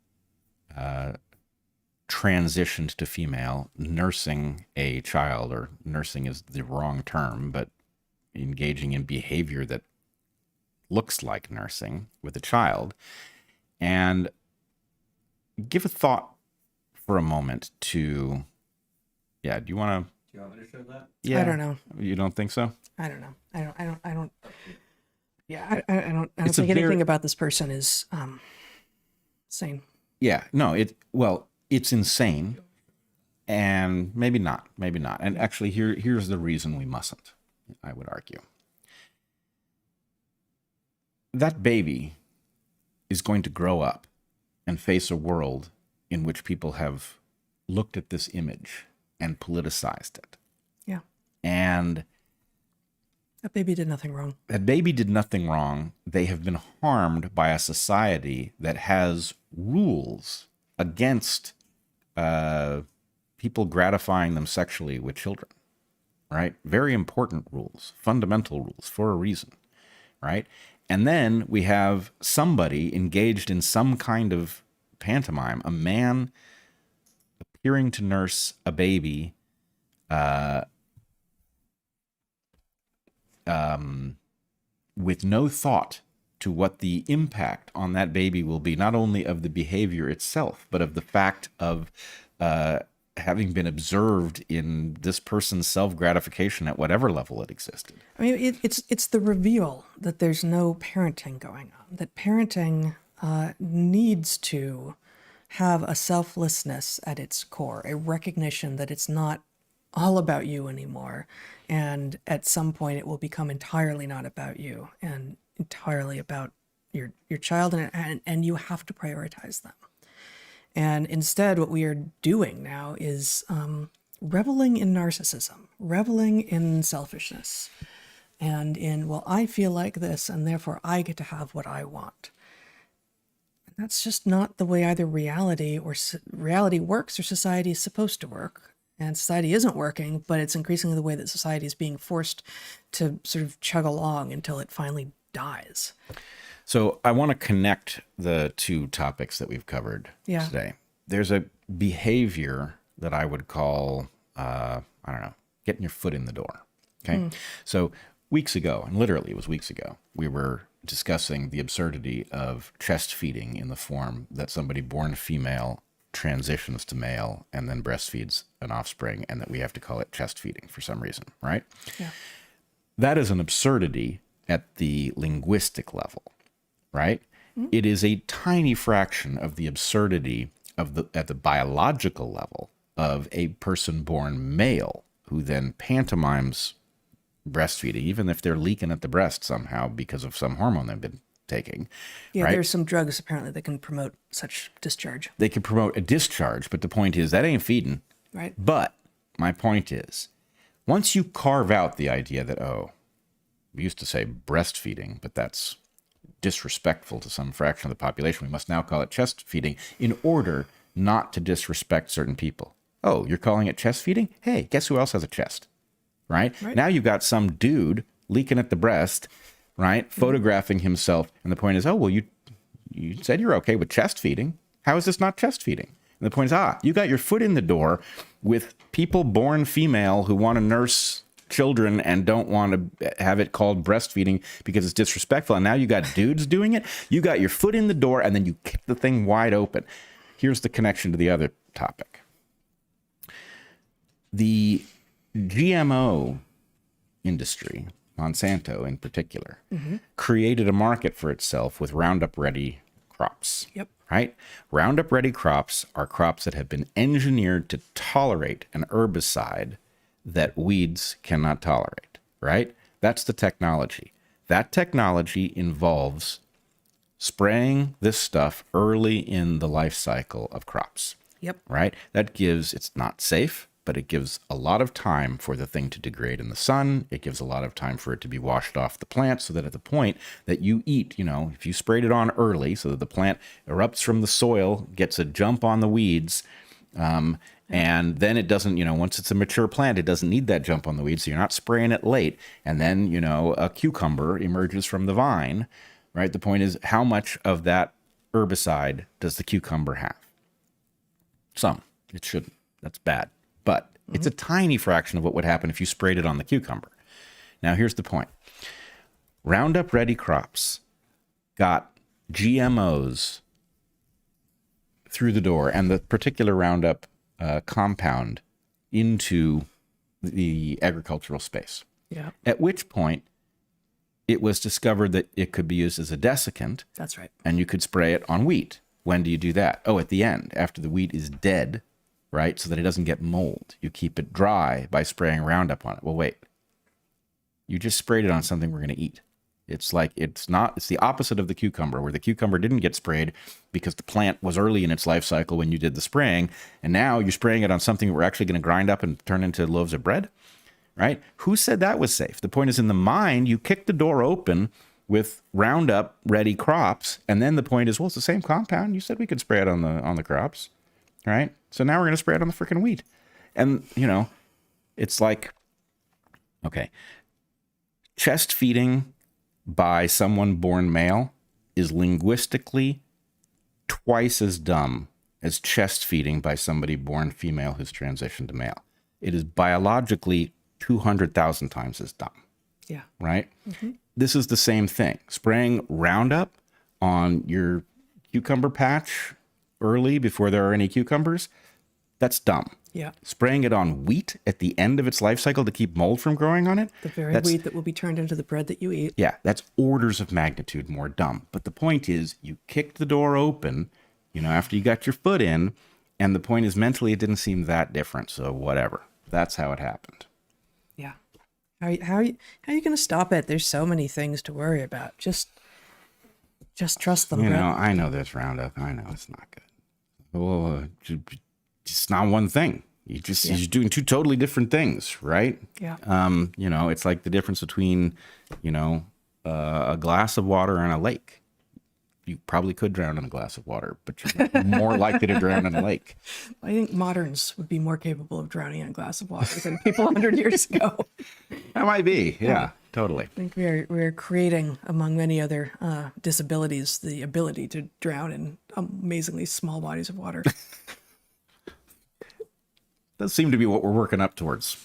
transitioned to female, nursing a child, or nursing is the wrong term, but engaging in behavior that looks like nursing with a child. And give a thought for a moment to, do you want me to show that? Yeah. I don't know. You don't think so? I don't know. I don't. Yeah, I don't think anything about this person is sane. Yeah, no, it's insane, and maybe not. And actually, here's the reason we mustn't, I would argue. That baby is going to grow up and face a world in which people have looked at this image and politicized it. Yeah. And that baby did nothing wrong. They have been harmed by a society that has rules against people gratifying them sexually with children, right? Very important rules, fundamental rules for a reason, right? And then we have somebody engaged in some kind of pantomime, a man appearing to nurse a baby with no thought to what the impact on that baby will be, not only of the behavior itself, but of the fact of having been observed in this person's self-gratification at whatever level it existed. I mean, it's the reveal that there's no parenting going on, that parenting needs to have a selflessness at its core, a recognition that it's not all about you anymore. And at some point it will become entirely not about you and entirely about your child, and you have to prioritize them. And instead, what we are doing now is reveling in narcissism, reveling in selfishness, and in, well, I feel like this, and therefore I get to have what I want. And that's just not the way either reality works or society is supposed to work. And society isn't working, but it's increasingly the way that society is being forced to sort of chug along until it finally dies. So I want to connect the two topics that we've covered today. There's a behavior that I would call, getting your foot in the door. Okay. So weeks ago, and literally it was weeks ago, we were discussing the absurdity of chest feeding in the form that somebody born female transitions to male and then breastfeeds an offspring, and that we have to call it chest feeding for some reason, right? Yeah. That is an absurdity at the linguistic level. Right? It is a tiny fraction of the absurdity at the biological level of a person born male who then pantomimes breastfeeding, even if they're leaking at the breast somehow because of some hormone they've been taking. Yeah, right? There's some drugs apparently that can promote such discharge. They can promote a discharge, but the point is that ain't feeding. Right. But my point is, once you carve out the idea that, we used to say breastfeeding, but that's disrespectful to some fraction of the population. We must now call it chest feeding in order not to disrespect certain people. Oh, you're calling it chest feeding? Hey, guess who else has a chest? Right? Now you've got some dude leaking at the breast, right? Photographing himself. And the point is, you said you're okay with chest feeding. How is this not chest feeding? And the point is, you got your foot in the door with people born female who want to nurse children and don't want to have it called breastfeeding because it's disrespectful. And now you got dudes doing it. You got your foot in the door and then you kick the thing wide open. Here's the connection to the other topic. The GMO industry, Monsanto in particular, created a market for itself with Roundup Ready crops. Yep. Right? Roundup Ready crops are crops that have been engineered to tolerate an herbicide that weeds cannot tolerate, right? That's the technology. That technology involves spraying this stuff early in the life cycle of crops. Yep. Right? It's not safe, but it gives a lot of time for the thing to degrade in the sun. It gives a lot of time for it to be washed off the plant so that at the point that you eat, if you sprayed it on early so that the plant erupts from the soil, gets a jump on the weeds, and then it doesn't, once it's a mature plant, it doesn't need that jump on the weeds. So you're not spraying it late. And then, a cucumber emerges from the vine, right? The point is, how much of that herbicide does the cucumber have? Some. It shouldn't. That's bad. But it's a tiny fraction of what would happen if you sprayed it on the cucumber. Now, here's the point. Roundup Ready crops got GMOs through the door, and the particular Roundup compound into the agricultural space. Yeah. At which point, it was discovered that it could be used as a desiccant. That's right. And you could spray it on wheat. When do you do that? Oh, at the end, after the wheat is dead, right? So that it doesn't get mold. You keep it dry by spraying Roundup on it. Well, wait. You just sprayed it on something we're going to eat. It's the opposite of the cucumber, where the cucumber didn't get sprayed because the plant was early in its life cycle when you did the spraying. And now you're spraying it on something that we're actually going to grind up and turn into loaves of bread, right? Who said that was safe? The point is, in the mind, you kick the door open with Roundup ready crops, and then the point is, well, it's the same compound. You said we could spray it on the crops, right? So now we're going to spray it on the freaking wheat. And, it's like, okay, chest feeding by someone born male is linguistically twice as dumb as chest feeding by somebody born female who's transitioned to male. It is biologically 200,000 times as dumb. Yeah. Right? Mm-hmm. This is the same thing. Spraying Roundup on your cucumber patch early before there are any cucumbers, that's dumb. Yeah. Spraying it on wheat at the end of its life cycle to keep mold from growing on it. The very wheat that will be turned into the bread that you eat. Yeah, that's orders of magnitude more dumb. But the point is, you kicked the door open, after you got your foot in, and the point is, mentally, it didn't seem that different. So whatever. That's how it happened. Yeah. How are you going to stop it? There's so many things to worry about. Just trust them. I know there's Roundup. I know it's not good. Well, it's not one thing. You're doing two totally different things, right? Yeah. It's like the difference between, a glass of water and a lake. You probably could drown in a glass of water, but you're more likely to drown in a lake. I think moderns would be more capable of drowning in a glass of water than people 100 years ago. That might be. Yeah, totally. I think we're creating, among many other disabilities, the ability to drown in amazingly small bodies of water. Does seem to be what we're working up towards.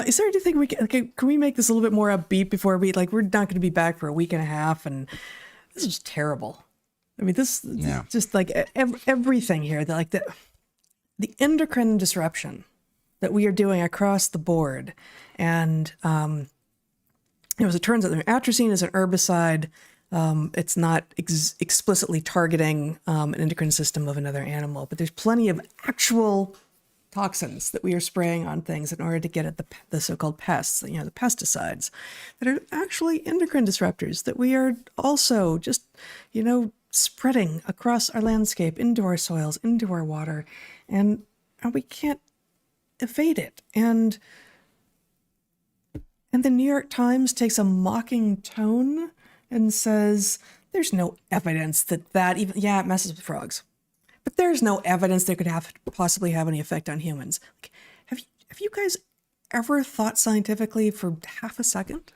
Is there anything can we make this a little bit more upbeat before we're not going to be back for a week and a half, and this is terrible. I mean, this just like everything here, the endocrine disruption that we are doing across the board, and as it turns out, atrazine is an herbicide. It's not explicitly targeting an endocrine system of another animal, but there's plenty of actual toxins that we are spraying on things in order to get at the so-called pests, the pesticides that are actually endocrine disruptors that we are also just, spreading across our landscape, into our soils, into our water, and we can't evade it. And the New York Times takes a mocking tone and says, there's no evidence that even, it messes with frogs. But there's no evidence that could possibly have any effect on humans. Have you guys ever thought scientifically for half a second?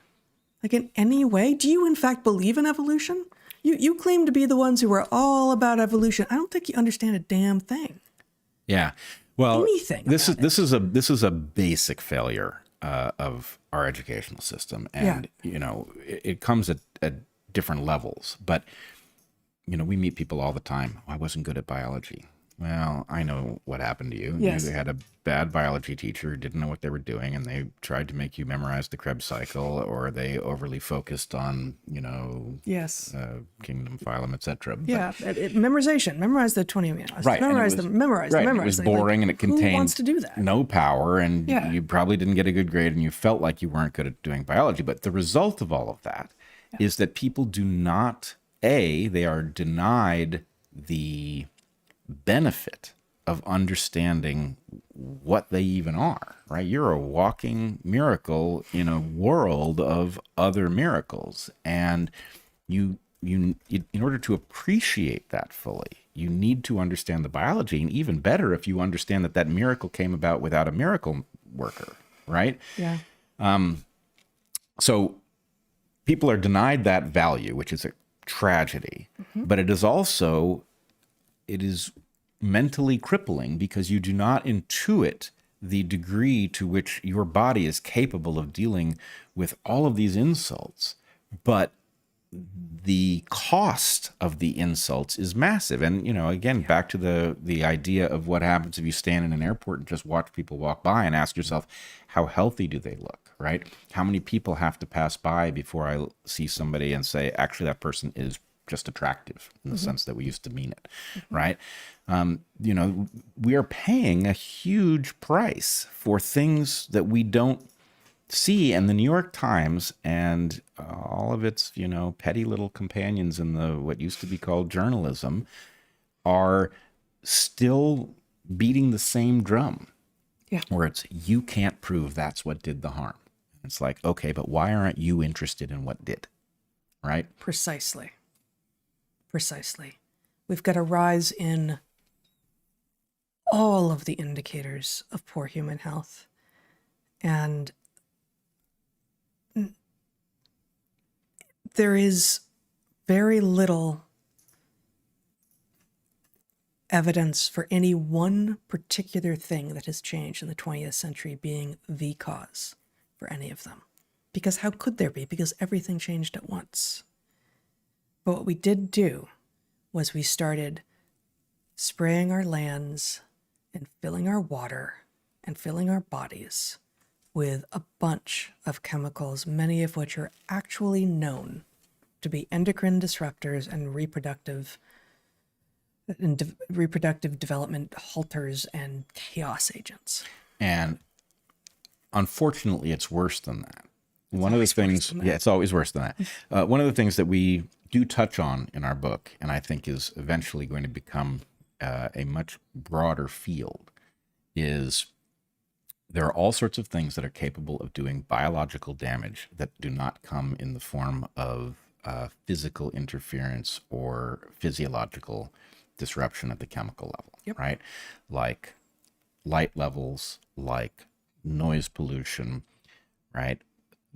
Like, in any way? Do you in fact believe in evolution? You claim to be the ones who are all about evolution. I don't think you understand a damn thing. Yeah. Well, anything. This is a basic failure of our educational system, and it comes at different levels, but. We meet people all the time. I wasn't good at biology. Well, I know what happened to you. Yes. You had a bad biology teacher who didn't know what they were doing, and they tried to make you memorize the Krebs cycle, or they overly focused on, yes, kingdom, phylum, etc. Yeah, memorization. Memorize the 20 amino acids. Right. Memorize them. Memorize them. Memorize them. It was boring, and it contained who wants to do that? No power, and you probably didn't get a good grade, and you felt like you weren't good at doing biology. But the result of all of that is that people do not... they are denied the benefit of understanding what they even are, right? You're a walking miracle in a world of other miracles. And you in order to appreciate that fully, you need to understand the biology. And even better, if you understand that miracle came about without a miracle worker, right? Yeah. So people are denied that value, which is a tragedy, but it is mentally crippling because you do not intuit the degree to which your body is capable of dealing with all of these insults. But the cost of the insults is massive. And, again, back to the idea of what happens if you stand in an airport and just watch people walk by and ask yourself, how healthy do they look, right? How many people have to pass by before I see somebody and say, actually, that person is just attractive in the sense that we used to mean it, right? We are paying a huge price for things that we don't see, and the New York Times and all of its, petty little companions in the what used to be called journalism are still beating the same drum. Yeah. Where it's, you can't prove that's what did the harm. It's like, okay, but why aren't you interested in what did? Right? Precisely. We've got a rise in all of the indicators of poor human health. And there is very little evidence for any one particular thing that has changed in the 20th century being the cause for any of them. Because how could there be? Because everything changed at once. But what we did do was we started spraying our lands and filling our water and filling our bodies with a bunch of chemicals, many of which are actually known to be endocrine disruptors and reproductive development halters and chaos agents. And unfortunately, it's worse than that. One of the things, it's always worse than that. One of the things that we do touch on in our book, and I think is eventually going to become a much broader field, is there are all sorts of things that are capable of doing biological damage that do not come in the form of physical interference or physiological disruption at the chemical level, right? Like light levels, like noise pollution, right?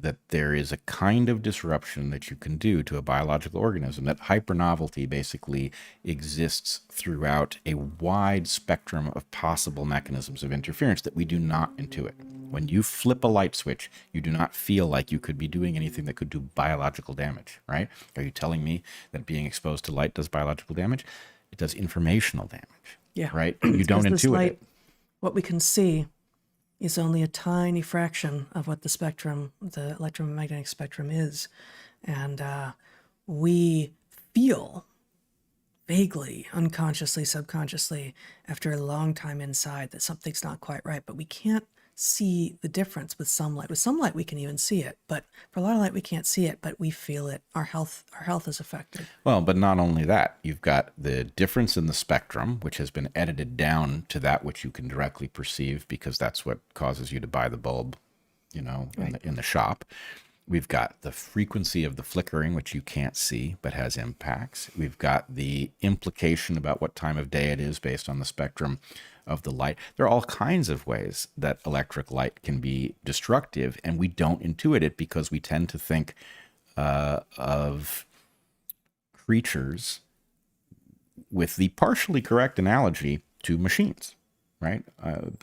That there is a kind of disruption that you can do to a biological organism, that hypernovelty basically exists throughout a wide spectrum of possible mechanisms of interference that we do not intuit. When you flip a light switch, you do not feel like you could be doing anything that could do biological damage, right? Are you telling me that being exposed to light does biological damage? It does informational damage, right? You don't intuit it. What we can see is only a tiny fraction of what the electromagnetic spectrum is. And we feel vaguely, unconsciously, subconsciously, after a long time inside that something's not quite right, but we can't see the difference with some light. With some light, we can even see it, but for a lot of light, we can't see it, but we feel it. Our health is affected. Well, but not only that, you've got the difference in the spectrum, which has been edited down to that which you can directly perceive, because that's what causes you to buy the bulb, in the shop. We've got the frequency of the flickering, which you can't see, but has impacts. We've got the implication about what time of day it is based on the spectrum of the light. There are all kinds of ways that electric light can be destructive, and we don't intuit it because we tend to think of creatures with the partially correct analogy to machines, right?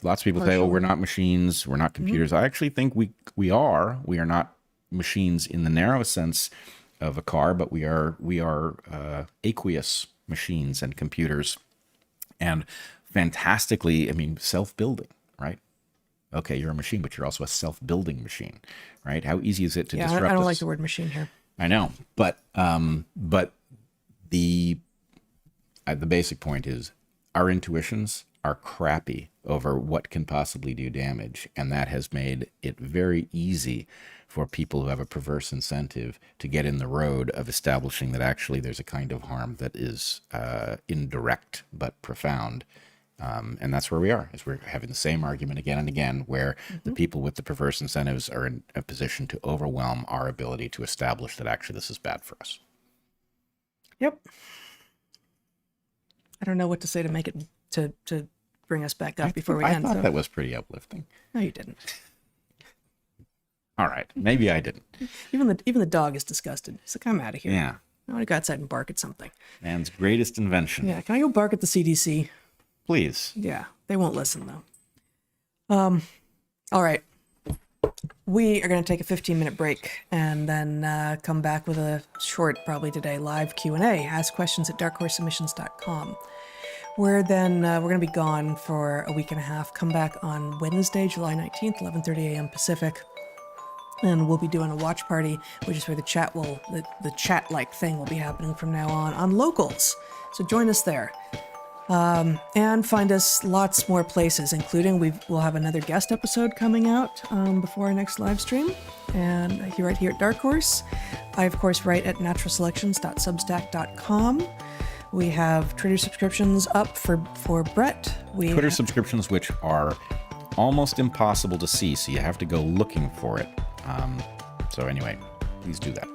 Lots of people say, "Oh, we're not machines, we're not computers." I actually think we are. We are not machines in the narrow sense of a car, but we are aqueous machines and computers, and fantastically, self-building, right? Okay, you're a machine, but you're also a self-building machine, right? How easy is it to disrupt I don't us? like the word machine here. I know, but the basic point is our intuitions are crappy over what can possibly do damage, and that has made it very easy for people who have a perverse incentive to get in the road of establishing that actually there's a kind of harm that is indirect but profound. And that's where we are, is we're having the same argument again and again, where the people with the perverse incentives are in a position to overwhelm our ability to establish that actually this is bad for us. Yep. I don't know what to say to make it to bring us back up before we end. I thought that was pretty uplifting. No, you didn't. All right, maybe I didn't. Even the dog is disgusted. He's like, I'm out of here. Yeah. I want to go outside and bark at something. Man's greatest invention. Yeah, can I go bark at the CDC? Please. Yeah, they won't listen though. All right. We are going to take a 15-minute break and then come back with a short, probably today, live Q&A. Ask questions at darkhorsesubmissions.com. We're going to be gone for a week and a half. Come back on Wednesday, July 19th, 11:30 a.m. Pacific. And we'll be doing a watch party, which is where the chat-like thing will be happening from now on Locals. So join us there. And find us lots more places, including we'll have another guest episode coming out before our next live stream. And right here at DarkHorse. I, of course, write at naturalselections.substack.com. We have Twitter subscriptions up for Bret. Twitter subscriptions, which are almost impossible to see, so you have to go looking for it. So anyway, please do that.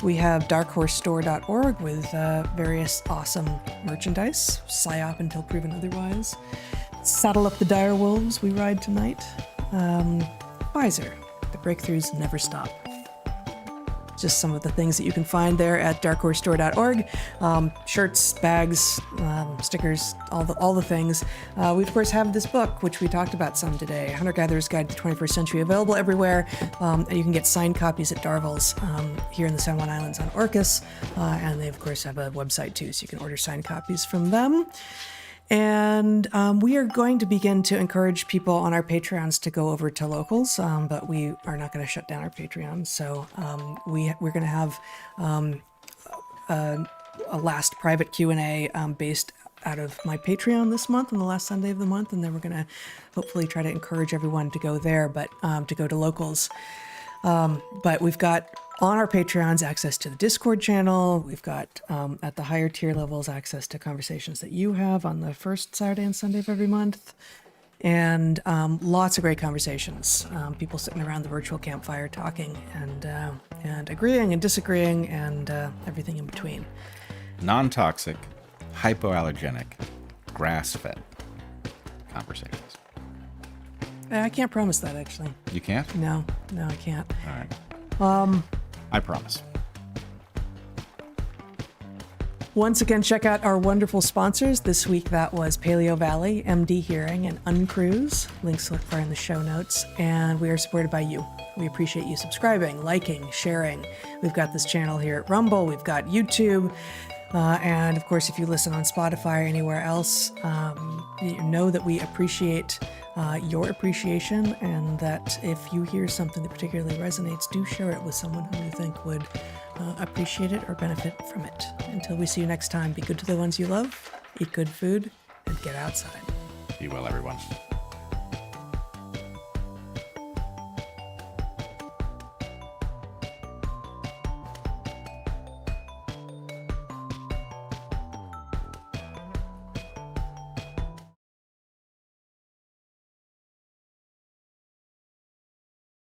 We have darkhorsestore.org with various awesome merchandise. PSYOP until proven otherwise. Saddle up the dire wolves, we ride tonight. Pfizer, the breakthroughs never stop. Just some of the things that you can find there at darkhorsestore.org. Shirts, bags, stickers, all the things. We, of course, have this book, which we talked about some today, Hunter-Gatherer's Guide to the 21st Century, available everywhere. And you can get signed copies at Darvel's here in the San Juan Islands on Orcas. And they, of course, have a website, too, so you can order signed copies from them. And we are going to begin to encourage people on our Patreons to go over to Locals, but we are not going to shut down our Patreon. So we're going to have a last private Q&A based out of my Patreon this month on the last Sunday of the month. And then we're going to hopefully try to encourage everyone to go there, but to go to Locals. But we've got on our Patreons access to the Discord channel. We've got at the higher tier levels access to conversations that you have on the first Saturday and Sunday of every month. And lots of great conversations. People sitting around the virtual campfire talking and agreeing and disagreeing and everything in between. Non-toxic, hypoallergenic, grass-fed conversations. I can't promise that, actually. You can't? No, I can't. All right. I promise. Once again, check out our wonderful sponsors. This week, that was Paleo Valley, MD Hearing, and Uncruise. Links look for in the show notes. And we are supported by you. We appreciate you subscribing, liking, sharing. We've got this channel here at Rumble. We've got YouTube. And of course, if you listen on Spotify or anywhere else, you know that we appreciate your appreciation, and that if you hear something that particularly resonates, do share it with someone who you think would appreciate it or benefit from it. Until we see you next time, be good to the ones you love, eat good food, and get outside. Be well, everyone.